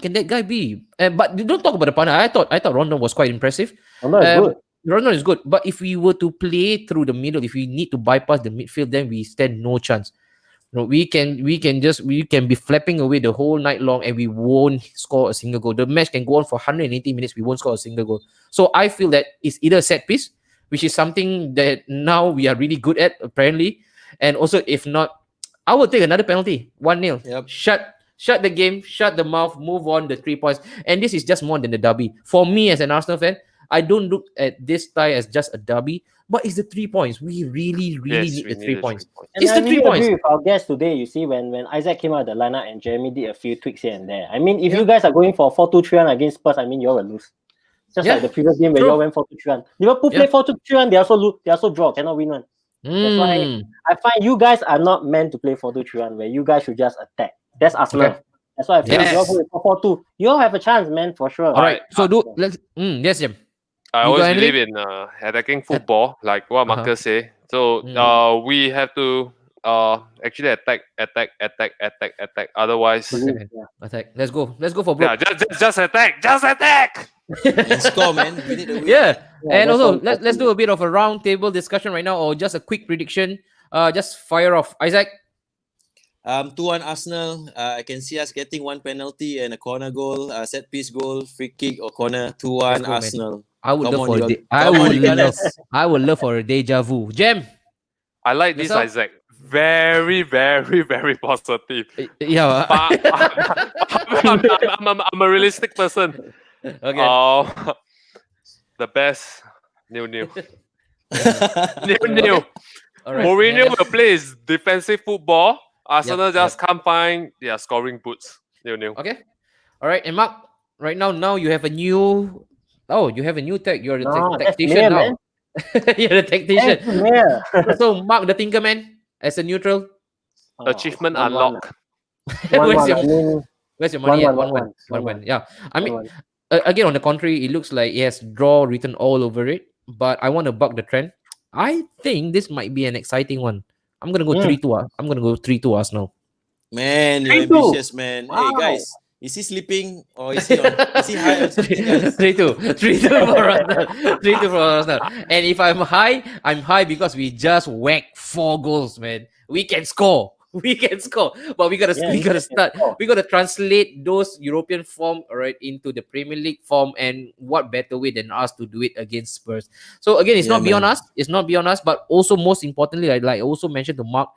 can that guy be? But don't talk about the partner. I thought Rondon was quite impressive. Rondon is good, but if we were to play through the middle, if we need to bypass the midfield, then we stand no chance. No, we can be flapping away the whole night long, and we won't score a single goal. The match can go on for 180 minutes. We won't score a single goal. So I feel that it's either a set piece, which is something that now we are really good at apparently, and also if not, I will take another penalty, 1-0. Yep. Shut the game, shut the mouth, move on the 3 points, and this is just more than the derby for me as an Arsenal fan. I don't look at this tie as just a derby, but it's the 3 points. We really need the 3 points. And It's the 3 points. Agree with our guest today. You see, when Isaac came out of the lineup and Jeremy did a few tweaks here and there. I mean, if you guys are going for 4-2-3-1 against Spurs, I mean, you all will lose. Just like the previous game where you all went 4-2-3-1. Liverpool play 4-2-3-1, they also lose. They also draw, cannot win one. That's why I find you guys are not meant to play 4-2-3-1, where you guys should just attack. That's Arsenal. Okay. That's why I feel you all go with 4-4-2. You all have a chance, man, for sure. All right. So let's. Yes, Jim. I always believe in attacking football, like what Marcus say. So we have to actually attack. Otherwise, attack. Let's go for broke. Yeah, just attack. And score, man. We need to win. Yeah. And also let's do a bit of a round table discussion right now, or just a quick prediction. Just fire off, Isaac. 2-1 Arsenal. I can see us getting one penalty and a corner goal, set piece goal, free kick or corner. 2-1 Arsenal. Man. I would love for a deja vu. Jem. I like this Isaac. Very, very, very positive. Yeah. I'm a realistic person. Okay. The best. New. New. All right. Mourinho will play his defensive football. Arsenal just can't find their scoring boots. New. Okay. All right. And Mark, right now you have a new. Oh, you have a new tech. You're the tactician now. You're the tactician. So Mark the Tinkerman as a neutral. Achievement unlocked. Where's your money at? 1-1. Yeah. I mean, again, on the contrary, it looks like it has draw written all over it. But I want to buck the trend. I think this might be an exciting one. I'm gonna go 3-2. I'm gonna go 3-2 Arsenal. Man, you're ambitious, man. Wow. Hey guys, is he sleeping or is he high? 3-2 for Arsenal. 3-2 for Arsenal. And if I'm high because we just whacked 4 goals, man. We can score. But we gotta start. We gotta translate those European form, alright, into the Premier League form, and what better way than us to do it against Spurs? So again, it's not beyond us. It's not beyond us, but also most importantly, like I also mentioned to Mark,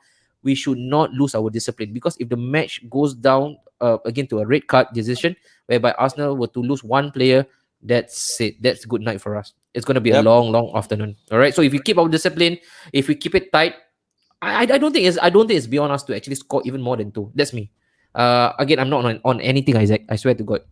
we should not lose our discipline, because if the match goes down again to a red card decision whereby Arsenal were to lose one player, that's it. That's good night for us. It's going to be a Yep. long afternoon. All right. So if we keep our discipline, if we keep it tight, I don't think it's beyond us to actually score even more than two. That's me. Again, I'm not on anything, Isaac. I swear to God.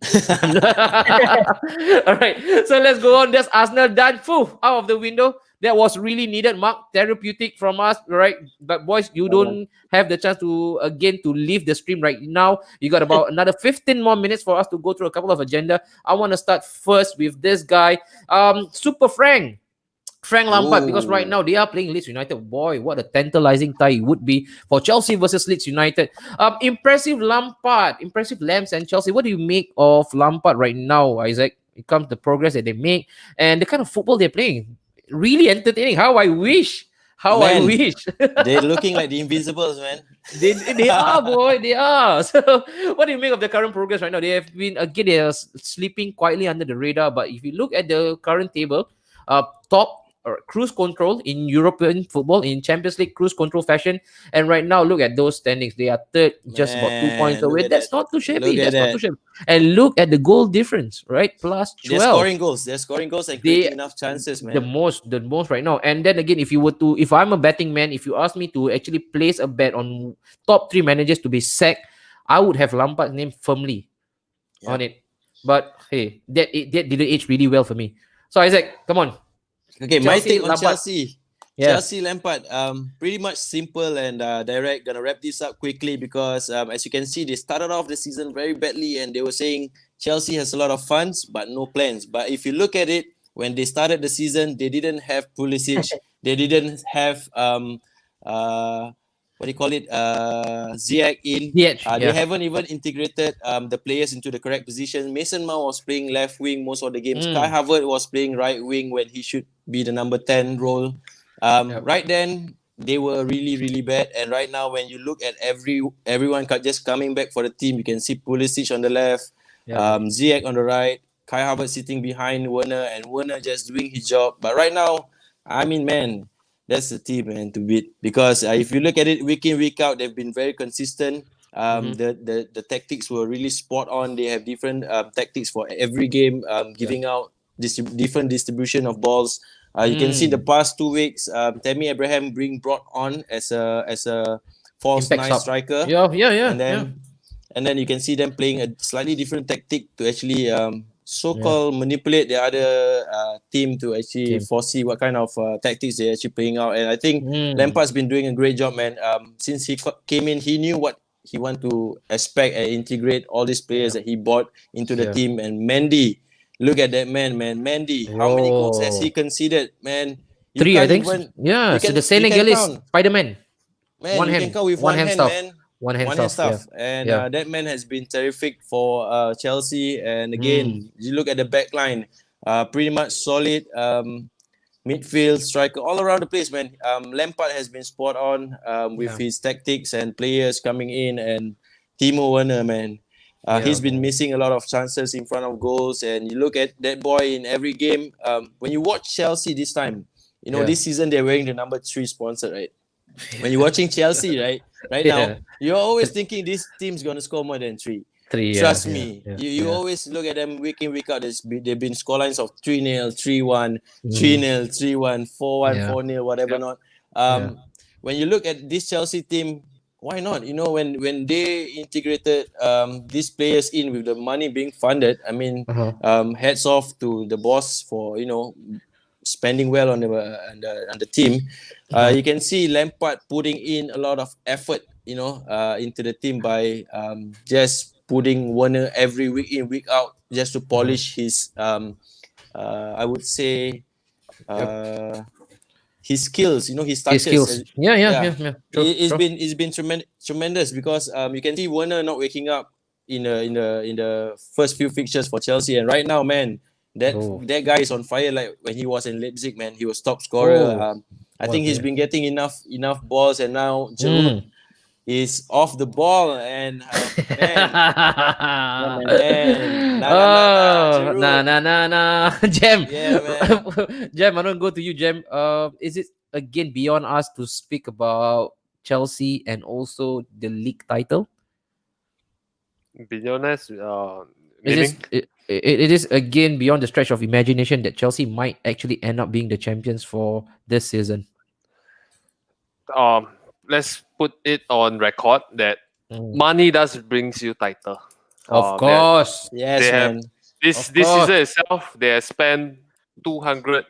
All right. So let's go on. That's Arsenal done. Out of the window. That was really needed, Mark. Therapeutic from us, right? But boys, you don't have the chance to leave the stream right now. You got about another 15 more minutes for us to go through a couple of agenda. I want to start first with this guy, Super Frank Lampard, because right now they are playing Leeds United. Boy, what a tantalizing tie it would be for Chelsea versus Leeds United. Impressive Lampard, impressive Lambs and Chelsea. What do you make of Lampard right now, Isaac? It comes the progress that they make and the kind of football they're playing. Really entertaining. How I wish. They're looking like the Invisibles, man. They are, boy. They are. So, what do you make of the current progress right now? They have been, again, they are sleeping quietly under the radar. But if you look at the current table, top or cruise control in European football, in Champions League cruise control fashion, and right now look at those standings. They are third, just about 2 points Man, away. look at That's that. not too shabby. Look at That's not that. too shabby. And look at the goal difference, right? Plus 12. They're scoring goals and creating enough chances, man. The most right now. And then again, if I'm a betting man, if you ask me to actually place a bet on top 3 managers to be sacked, I would have Lampard's name firmly on it. But hey, that didn't age really well for me. So Isaac, come on. Okay, my Chelsea, take on Lampard. Chelsea. Yeah. Chelsea Lampard, pretty much simple and direct. Gonna wrap this up quickly because as you can see, they started off the season very badly and they were saying Chelsea has a lot of funds but no plans. But if you look at it, when they started the season, they didn't have Pulisic, they didn't have Ziyech in. They haven't even integrated the players into the correct position. Mason Mount was playing left wing most of the games. Kai Havertz was playing right wing when he should be the number 10 role. Right then, they were really, really bad. And right now, when you look at everyone just coming back for the team, you can see Pulisic on the left, Ziyech on the right, Kai Havertz sitting behind Werner, and Werner just doing his job. But right now, I mean, man, that's the team, man, to beat. Because if you look at it week in, week out, they've been very consistent. The tactics were really spot on. They have different tactics for every game, giving out different distribution of balls. You can see the past 2 weeks, Tammy Abraham being brought on as a false nine striker. And then you can see them playing a slightly different tactic to actually so-called manipulate the other team to actually foresee what kind of tactics they're actually playing out. And I think Lampard's been doing a great job, man. Since he came in, he knew what he want to expect and integrate all these players that he bought into the team. And Mendy, look at that man. Mendy, how many goals has he conceded, man? 3, I think. So the Senegalese Spider-Man. Man, you can count with one hand, man. One hand stuff. And that man has been terrific for Chelsea. And again, you look at the back line, pretty much solid. Midfield, striker, all around the place, man. Lampard has been spot on with his tactics and players coming in. And Timo Werner, man. He's been missing a lot of chances in front of goals. And you look at that boy in every game. When you watch Chelsea this time, this season they're wearing the number 3 sponsor, right? When you're watching Chelsea, right now, you're always thinking this team's going to score more than 3. Trust me. You always look at them week in, week out. They've been scorelines of 3-0, 3-1, 3-0, 3-1, 4-1, 4-0, whatever not. When you look at this Chelsea team, why not? When they integrated these players in with the money being funded, I mean, hats off to the boss for, spending well on the team. You can see Lampard putting in a lot of effort, into the team by just putting Werner every week in, week out, just to polish his, I would say, his skills, his touches. His skills. It's been tremendous because you can see Werner not waking up in the first few fixtures for Chelsea, and right now, man, that guy is on fire. Like when he was in Leipzig, man, he was top scorer. I think he's been getting enough balls, and now Giroud is off the ball, and Jem. Yeah, man. Jem, I don't go to you, Jem. Is it again beyond us to speak about Chelsea, and also the league title? Billionaires, It is meaning it is again beyond the stretch of imagination that Chelsea might actually end up being the champions for this season. let's put it on record that Mm. money does brings you title. Of That course. Yes, they have man. this Of this course. season itself, they have spent 14.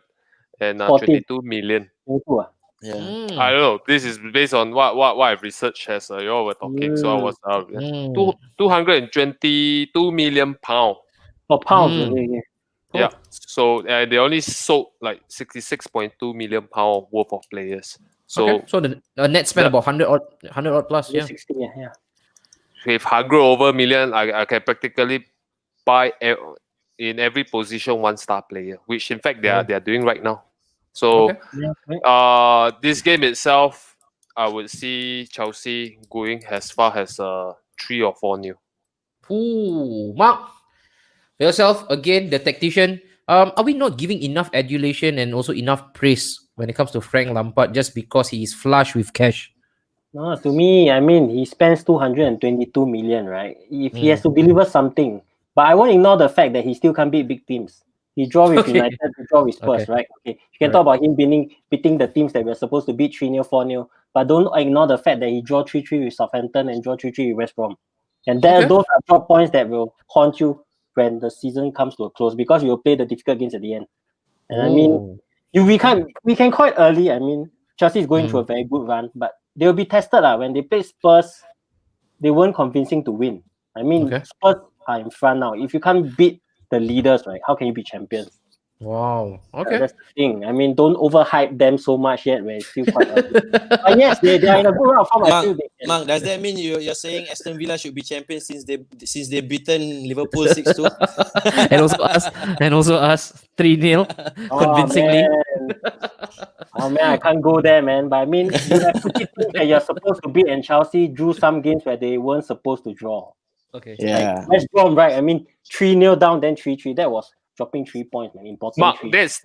222 million. 22 ah. Yeah. Mm. I don't know. This is based on what I've researched as you all were talking. So I was Mm. 222 million pound. For pounds, Mm. okay. Yeah. So they only sold like 66.2 million pound worth of players. So Okay. So the net spend the- about 100 odd plus. Yeah. 60, yeah. with 100 over million, I can practically buy in every position one star player, which in fact they are doing right now. So Okay. Yeah, right. this game itself, I would see Chelsea going as far as 3 or 4 new. Ooh, Mark, for yourself again, the tactician. Are we not giving enough adulation and also enough praise when it comes to Frank Lampard just because he is flush with cash? No, to me, I mean, he spends 222 million, right? If he has Mm. to deliver something, but I won't ignore the fact that he still can't beat big teams. He draw with Okay. United, he draw with Spurs, Okay. right? Okay, you can Right. talk about him beating the teams that we're supposed to beat 3-0, 4-0, but don't ignore the fact that he draw 3-3 with Southampton and draw 3-3 with West Brom. And Okay. those are drop points that will haunt you when the season comes to a close because you will play the difficult games at the end. And I mean, Oh. we can quite early. I mean, Chelsea is going through a very good run, but they'll be tested when they play Spurs. They weren't convincing to win. I mean, Okay. Spurs are in front now. If you can't beat the leaders, right, how can you be champions? Wow. Okay. That's the thing. I mean, don't overhype them so much yet when it's still quite early. But yes, they are in a good run of form. I feel Mark, they can. Mark, does that mean you're saying Aston Villa should be champion since they've beaten Liverpool 6-2? and also us 3-0 convincingly. Oh man, I can't go there, man. But I mean, you have two teams that you're supposed to beat, and Chelsea drew some games where they weren't supposed to draw. Okay. Yeah. Like West Brom, right? I mean, 3-0 down, then 3-3. That was dropping 3 points, man. Important Mark, 3. that's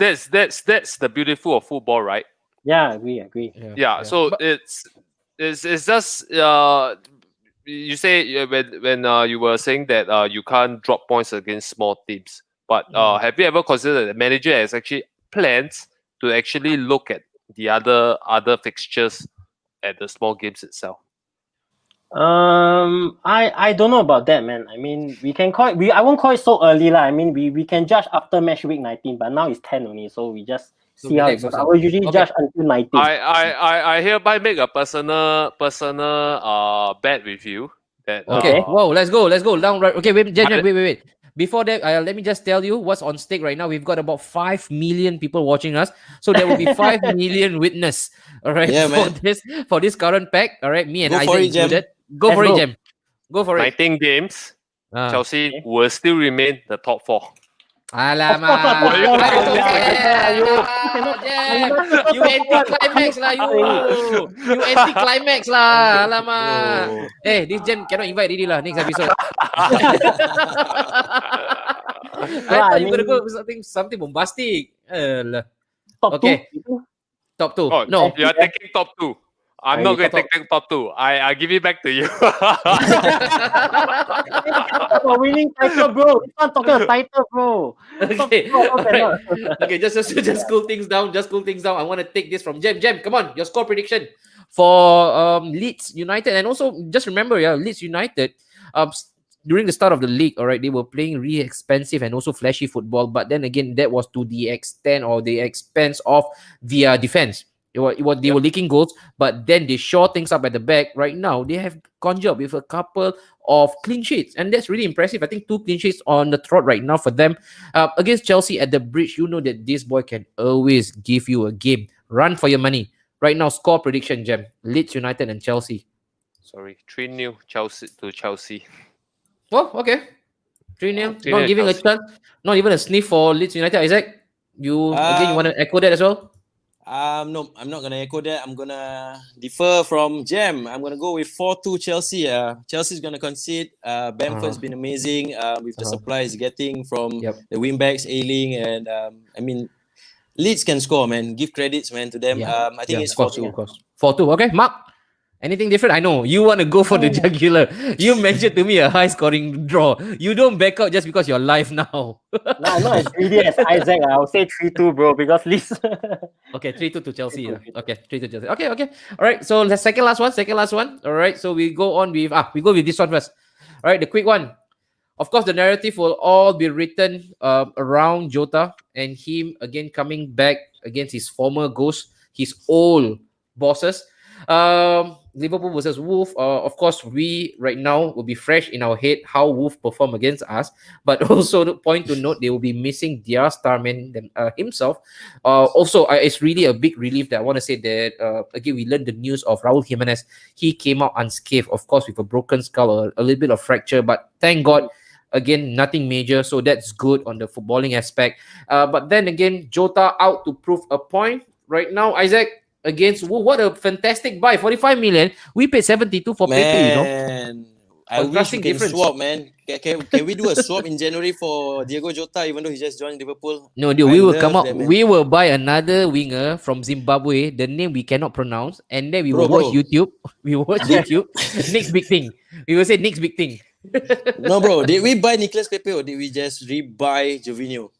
the beautiful of football, right? Yeah, I agree. Yeah. So But- it's just you say when you were saying that you can't drop points against small teams, but have you ever considered that the manager has actually plans to actually look at the other fixtures at the small games itself? I don't know about that, man. I mean, we can call it. I won't call it so early, lah. I mean, we can judge after match week 19, but now it's 10 only, so we just see how it relax goes. I yourself. will usually Okay. judge until 19. I hereby make a personal bet with you that Okay. Whoa, let's go. Down right. Okay, wait. Before that, let me just tell you what's on stake right now. We've got about 5 million people watching us, so there will be 5 million witness. All right, Yeah, for this current pack. All right, me and Go Isaac for it, Jem. included. Go for it, Jem. Go for it. 19 games, Ah. Chelsea will still remain the top 4. Alamak. You anti-climax lah, you. You anti-climax lah. Alamak. Eh, this Jem cannot invite already lah next episode. I thought you were gonna go with something bombastic. Top Okay. 2. Top 2. Oh, No. you are taking top 2. I'm not going to top- take top 2. I give it back to you. Winning title, bro. This one talking about title, bro. Okay. Top 2, Alright. Okay, just cool things down. I want to take this from Jem. Jem, come on, your score prediction for Leeds United, and also just remember, Leeds United, during the start of the league, all right, they were playing really expensive and also flashy football, but then again, that was to the extent or the expense of their defense. They were leaking goals, but then they shore things up at the back. Right now, they have conjured with a couple of clean sheets, and that's really impressive. I think 2 clean sheets on the trot right now for them against Chelsea at the Bridge. You know that this boy can always give you a game. Run for your money. Right now, score prediction, Jem. Leeds United and Chelsea. Sorry, 3-0 Chelsea. Oh, okay. 3-0. 3-0 Not giving Chelsea. a chance. Not even a sniff for Leeds United, Isaac. You want to echo that as well? No, I'm not gonna echo that. I'm gonna defer from Jem. I'm gonna go with 4-2 Chelsea. Chelsea's gonna concede. Bamford's been amazing with the supplies getting from the wingbacks, Ailing, and I mean, Leeds can score, man. Give credits, man, to them. I think it's 4-2. Of course. 4-2. Okay, Mark. Anything different? I know you want to go for the jugular. You mentioned to me a high scoring draw. You don't back out just because you're live now. Nah, I'm not as greedy as Isaac. I would say 3-2, bro, because Leeds. Okay, 3-2 to Chelsea. 3-2, Yeah. 3-2. Okay, 3-2 Chelsea. Okay, okay. All right. So the second last one. Second last one. All right. So we go on with we go with this one first. All right, the quick one. Of course, the narrative will all be written around Jota and him again coming back against his former ghost, his old bosses. Liverpool versus Wolf. Of course, we right now will be fresh in our head how Wolf performed against us, but also the point to note they will be missing their star man himself. Also, it's really a big relief that I want to say that again we learned the news of Raul Jimenez. He came out unscathed, of course, with a broken skull, a little bit of fracture, but thank God. Again, nothing major, so that's good on the footballing aspect. But then again, Jota out to prove a point right now. Isaac against Wolf, what a fantastic buy! 45 million. We paid 72 for Pepe. You know, Man, I wish we contrasting can difference. swap, man. Can we do a swap in January for Diego Jota, even though he just joined Liverpool? No, dude, I we will come love out. that, man. We will buy another winger from Zimbabwe. The name we cannot pronounce, and then we will watch Bro. YouTube. We will watch YouTube. Next big thing. We will say next big thing. No, bro. Did we buy Nicolas Pepe or did we just rebuy Jovino?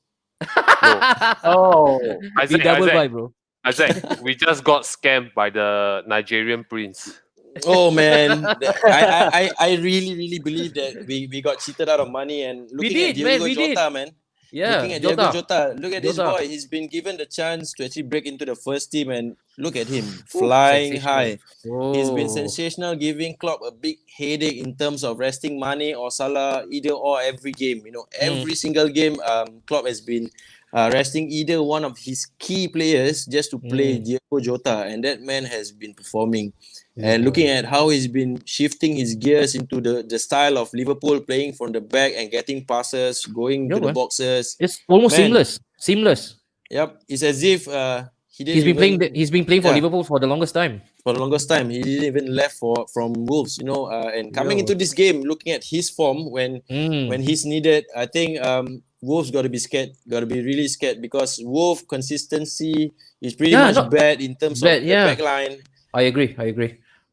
Oh, We Isaac, double Isaac, buy, bro. Isaac, we just got scammed by the Nigerian prince. Oh man, I really believe that we got cheated out of money. And looking at did, man, Diego we did. Jota, man. Yeah, Looking at Diego Jota. Jota, look at this Jota. boy. He's been given the chance to actually break into the first team, and look at him Ooh, flying sensational. high. He's been Oh. sensational, giving Klopp a big headache in terms of resting Mane or Salah either or every game. You know, every single game, Klopp has been resting either one of his key players just to play Diego Jota, and that man has been performing. And looking at how he's been shifting his gears into the style of Liverpool, playing from the back and getting passes, going to the man. boxes. It's almost Man. seamless. Yep, it's as if he didn't He's been even, playing. He's been playing for Yeah. Liverpool for the longest time. for the longest time. He didn't even left from Wolves, you know. And coming Yeah. into this game, looking at his form when he's needed, I think Wolves got to be scared. Got to be really scared because Wolves consistency is pretty Yeah, much not bad in terms bad, of the yeah. back line. I agree.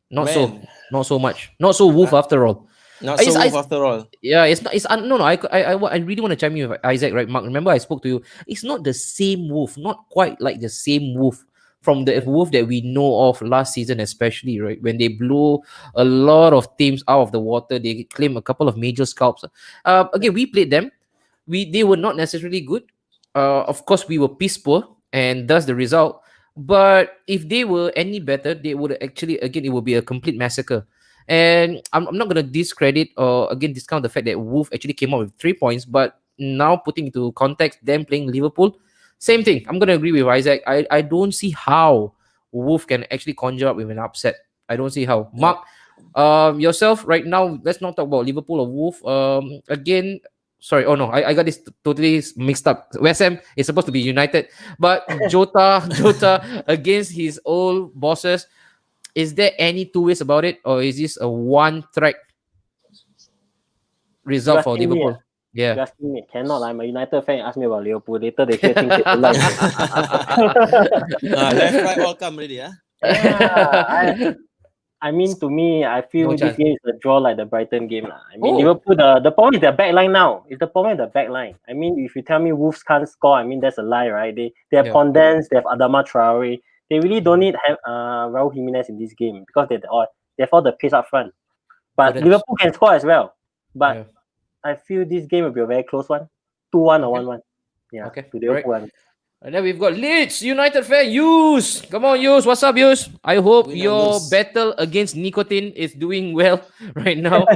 Not Man. so much. Not so Wolf after all. Not so It's- Wolves after all. Yeah, it's not. It's no. I really want to chime in with Isaac, right, Mark? Remember, I spoke to you. It's not the same Wolf. Not quite like the same Wolf from the Wolf that we know of last season, especially right when they blew a lot of teams out of the water. They claimed a couple of major scalps. Again, we played them. They were not necessarily good. Of course, we were piss poor, and thus the result. But if they were any better, they would actually again it would be a complete massacre. And I'm not gonna discredit or again discount the fact that Wolf actually came out with 3 points, but now putting into context them playing Liverpool, same thing. I'm gonna agree with Isaac. I don't see how Wolf can actually conjure up with an upset. I don't see how. Mark, yourself right now. Let's not talk about Liverpool or Wolf. Again, sorry. Oh no, I got this totally mixed up. West Ham is supposed to be United, but Jota against his old bosses. Is there any two ways about it, or is this a one-track result for asking me, Liverpool? you Yeah. asking me? Cannot. I'm a United fan. Ask me about Liverpool. Later they hear things they don't like. Left, right, all come already, huh? Yeah, I mean, to me, I feel No this chance. game is a draw like the Brighton game. Lah. I mean, Oh. Liverpool, the problem is their back line now. It's the problem with the back line. I mean, if you tell me Wolves can't score, I mean, that's a lie, right? They have Yeah. Pondence, they have Adama Traore. They really don't need Raul Jimenez in this game because they have all the pace up front. But that's- Liverpool can score as well. But Yeah. I feel this game will be a very close one. 2-1 or 1-1. Yeah, Okay, to Liverpool. one. And then we've got Leeds United fan Yus. Come on, Yus. What's up, Yus? I hope Win or your lose. battle against nicotine is doing well right now.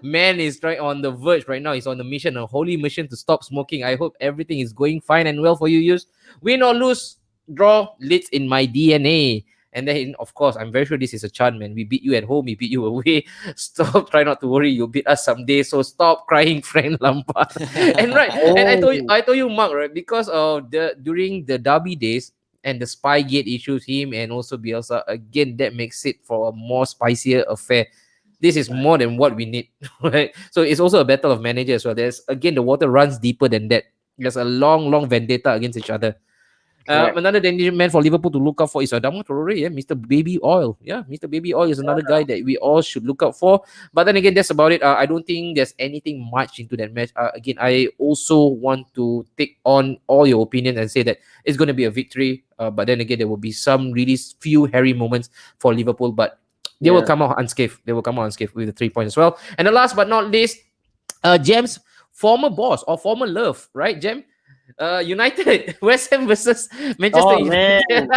Man is right on the verge right now. He's on the mission, a holy mission to stop smoking. I hope everything is going fine and well for you, Yus. Win or lose, draw, Leeds in my DNA. And then, of course, I'm very sure this is a chant, man. We beat you at home, we beat you away. Stop, try not to worry. You'll beat us someday. So stop crying, friend Lampard. And right, and I told you, Mark, right, because of during the derby days and the Spygate issues, him and also Bielsa, again, that makes it for a more spicier affair. This is more than what we need, right? So it's also a battle of managers as well. There's again the water runs deeper than that. There's a long vendetta against each other. Another dangerous man for Liverpool to look out for is Adama Traore, Mr. Baby Oil. Mr. Baby Oil is another guy that we all should look out for. But then again, that's about it. I don't think there's anything much into that match. Again, I also want to take on all your opinions and say that it's going to be a victory. But then again, there will be some really few hairy moments for Liverpool, but they will come out unscathed. They will come out unscathed with the 3 points as well. And the last but not least, Jem's former boss or former love, right, Jem? United, West Ham versus Manchester United.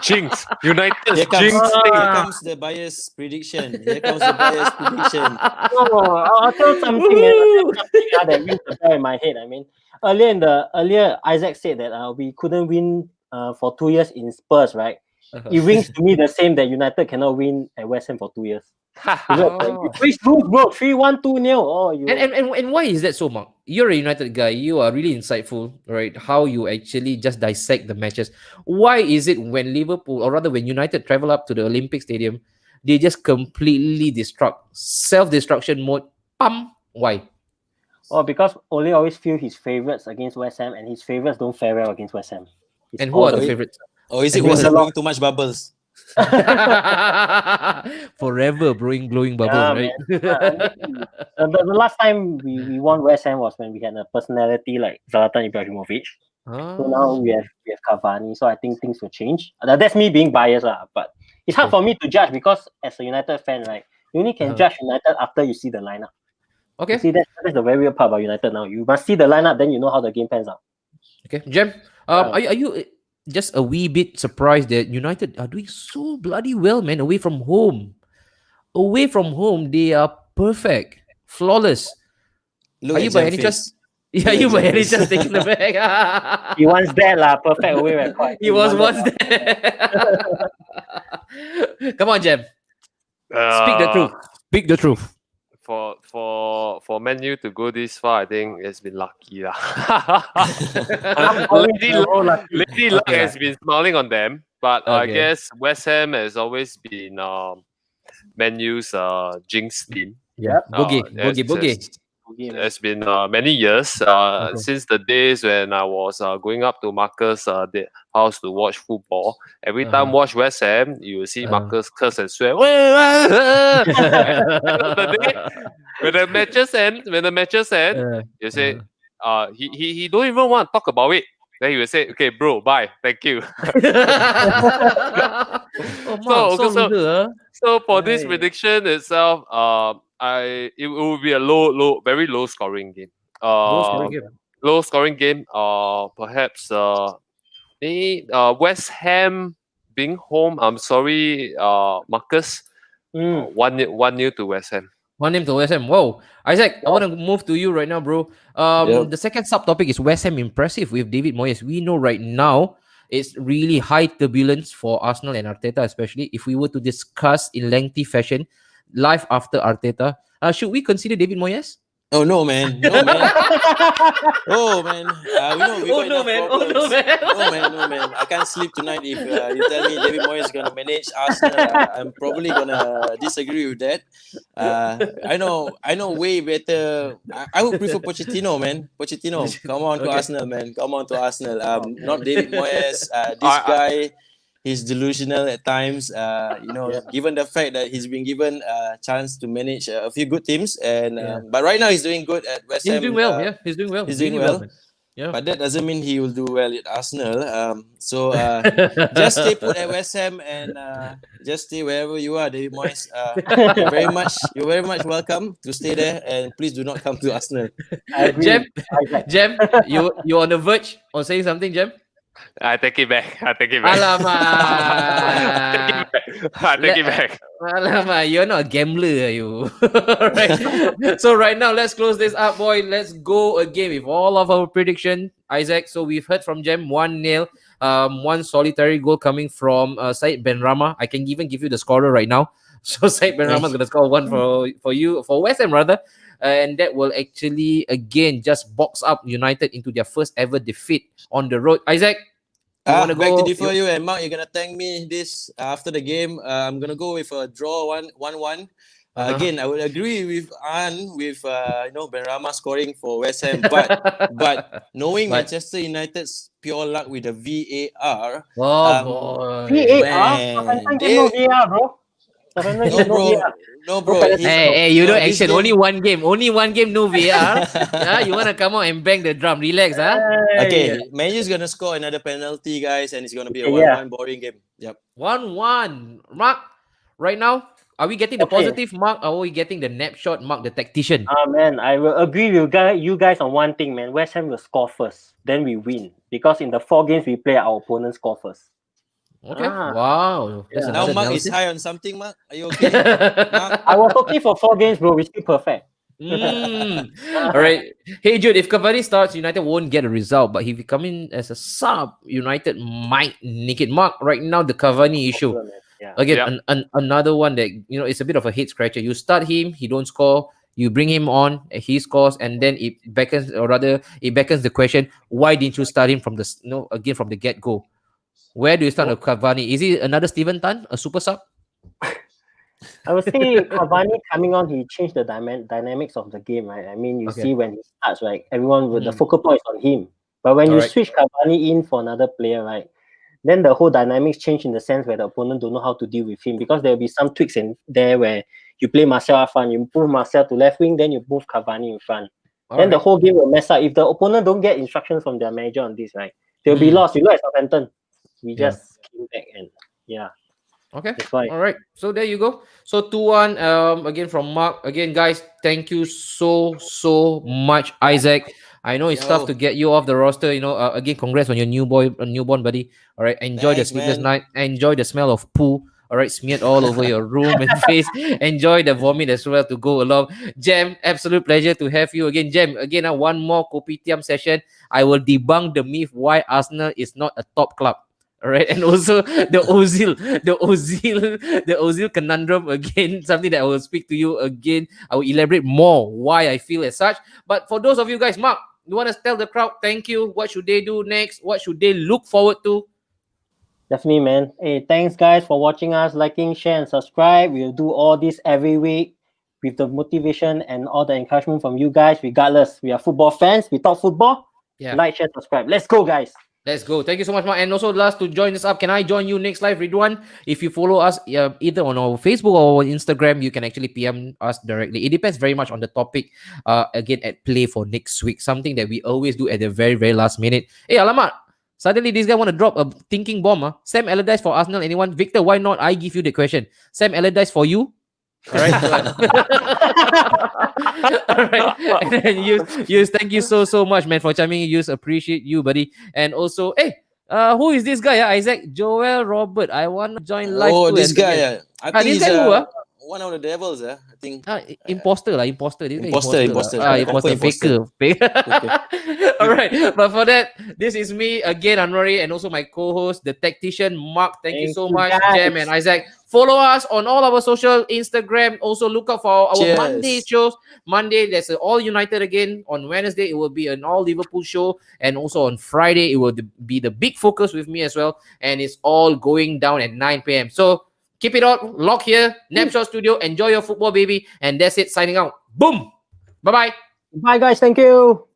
Jinx. United. Here Jinx. comes the bias prediction. Here comes the bias prediction. I'll tell something, man. That rings a bell in my head. I mean, earlier Isaac said that we couldn't win for 2 years in Spurs, right? It rings to me the same that United cannot win at West Ham for 2 years. Please lose, bro. 3-1, 2-0. Oh, you. And why is that so, Mark? You're a United guy. You are really insightful, right? How you actually just dissect the matches. Why is it when Liverpool, or rather when United travel up to the Olympic Stadium, they just completely self-destruction mode? Why? Oh, because Ole always feel his favourites against West Ham, and his favourites don't fare well against West Ham. And who are the favourites? Or is it was blowing too much bubbles? Forever blowing bubbles, right? The last time we won West Ham was when we had a personality like Zlatan Ibrahimovic. So now we have Cavani. So I think things will change. That's me being biased, but it's hard for me to judge because as a United fan, right, you only can judge United after you see the lineup. Okay. You see, that's the very weird part about United now. You must see the lineup, then you know how the game pans out. Okay, Jem, are you just a wee bit surprised that United are doing so bloody well, man, away from home? Away from home, they are perfect, flawless. Look are you by any chance? Yeah, you by any chance taking the bag? He wants that, perfect away record. He was once there. Come on, Jem. Speak the truth. Speak the truth. For Man U to go this far, I think it's been lucky lah. Lady Luck has been smiling on them, but I guess West Ham has always been Man U's jinx team. Yeah, boogie. It's been many years since the days when I was going up to Marcus' house to watch football. Every time watch West Ham, you will see Marcus curse and swear. When the matches end, you say, he don't even want to talk about it. Then he will say, "Okay, bro, bye, thank you." So for this prediction itself, it will be a very low scoring game. Low scoring game. Perhaps West Ham being home. I'm sorry, Marcus. 1-0 to West Ham. 1-0 to West Ham. Whoa, Isaac, I want to move to you right now, bro. The second subtopic is West Ham impressive with David Moyes. We know right now it's really high turbulence for Arsenal and Arteta, especially if we were to discuss in lengthy fashion live after Arteta. Should we consider David Moyes? Oh no, man! No, man! Oh man! We got enough problems. No, man! I can't sleep tonight if you tell me David Moyes is gonna manage Arsenal. I'm probably gonna disagree with that. I know way better. I would prefer Pochettino, man. Pochettino, come on to Arsenal, man. Come on to Arsenal. Not David Moyes. This guy. He's delusional at times, given the fact that he's been given a chance to manage a few good teams. But right now he's doing good at West Ham. He's doing well, He's doing well. He's doing well. Yeah. But that doesn't mean he will do well at Arsenal. So just stay put at West Ham and just stay wherever you are, David Moyes. You're very much welcome to stay there, and please do not come to Arsenal. Jem, you on the verge of saying something, Jem? I take it back. Alamak. I take it back. Alamak, you're not a gambler, are you? Right. So right now, let's close this up, boy. Let's go again with all of our prediction, Isaac. So we've heard from Jem 1-0. One solitary goal coming from Said Benrahma. I can even give you the scorer right now. So Said Benrahma is going to score one for you, for West Ham rather. And that will actually, again, just box up United into their first ever defeat on the road. Isaac, you want to go? To differ you, and Mark, you're going to thank me this after the game. I'm going to go with a draw 1-1. Again, I would agree with An with Benrahma scoring for West Ham, but knowing But- Manchester United's pure luck with the VAR, Oh boy. VAR? man, Southampton game no VAR, bro. Southampton no game no bro, VAR. no bro. penalty. Hey, you no, don't this action. game- Only one game, no VAR. You wanna come out and bang the drum? Relax, huh? Okay, Man U's gonna score another penalty, guys, and it's gonna be a Okay, 1-1 boring game. Yep. 1-1. Mark, right now, are we getting the Okay. positive mark or are we getting the napshot mark, the tactician? Man, I will agree with you guys on one thing, man. West Ham will score first, then we win. Because in the 4 games we play, our opponent score first. Okay. Ah. Wow. That's Yeah. Now another Mark is analysis. high on something, Mark. Are you okay? Mark? I was okay for 4 games, bro. We still perfect. All right. Hey, Jude, if Cavani starts, United won't get a result. But if he come in as a sub, United might nick it. Mark, right now, the Cavani issue. Yeah. Again, another one that, it's a bit of a head scratcher. You start him, he don't score. You bring him on, he scores. And then it beckons the question, why didn't you start him from from the get-go? Where do you start with Cavani? Is he another Steven Tan, a super sub? I would say Cavani coming on, he changed the dynamics of the game, right? I mean, you Okay. see when he starts, right? Everyone with the Mm. focal point is on him. But when you Alright. switch Cavani in for another player, right? Then the whole dynamics change in the sense where the opponent don't know how to deal with him because there will be some tweaks in there where you play Martial up front, you move Martial to left wing, then you move Cavani in front. Then the Alright. whole game will mess up. If the opponent don't get instructions from their manager on this, right? They'll be lost. You know, at Southampton, we Yeah. just came back and yeah. Okay. That's why. All right. So there you go. So 2-1 again from Mark. Again, guys, thank you so much, Isaac. I know it's tough Yo. to get you off the roster. Again, congrats on your newborn, buddy. All right. Enjoy Thanks, the sleepless man. night. Enjoy the smell of poo. All right, smeared all over your room and face. Enjoy the vomit as well to go along. Jem, absolute pleasure to have you again. Jem, again, one more kopitiam session. I will debunk the myth why Arsenal is not a top club. All right, and also the Ozil conundrum again, something that I will speak to you again. I will elaborate more why I feel as such. But for those of you guys, Mark, you want to tell the crowd thank you? What should they do next? What should they look forward to? Definitely, man. Hey, thanks guys for watching us, liking, share, and subscribe. We'll do all this every week with the motivation and all the encouragement from you guys. Regardless, we are football fans. We talk football. Yeah. Like, share, subscribe. Let's go, guys. Let's go. Thank you so much, Mark. And also, last to join us up, can I join you next live, Ridwan? If you follow us either on our Facebook or on Instagram, you can actually PM us directly. It depends very much on the topic. Again, at play for next week, something that we always do at the very, very last minute. Hey, alamak. Suddenly, this guy want to drop a thinking bomb. Sam Allardyce for Arsenal. Anyone? Victor, why not? I give you the question. Sam Allardyce for you? All right. All right. And then use, thank you so much, man, for chiming in. Use, appreciate you, buddy. And also, hey, who is this guy? Isaac Joel Robert. I want to join live. Oh, too. this And guy. again, I think this he's guy who, one of the devils. I think. imposter. This guy Imposter. imposter. Proper Faker. All right. But for that, this is me again, Anwari, and also my co-host, the tactician, Mark. Thank you so much, guys. Jem and Isaac. Follow us on all our social Instagram. Also, look out for our Cheers. Monday shows. Monday, there's an All United again. On Wednesday, it will be an All Liverpool show. And also on Friday, it will be the big focus with me as well. And it's all going down at 9 p.m. So keep it on. Lock here. Napshot Studio. Enjoy your football, baby. And that's it. Signing out. Boom. Bye-bye. Bye, guys. Thank you.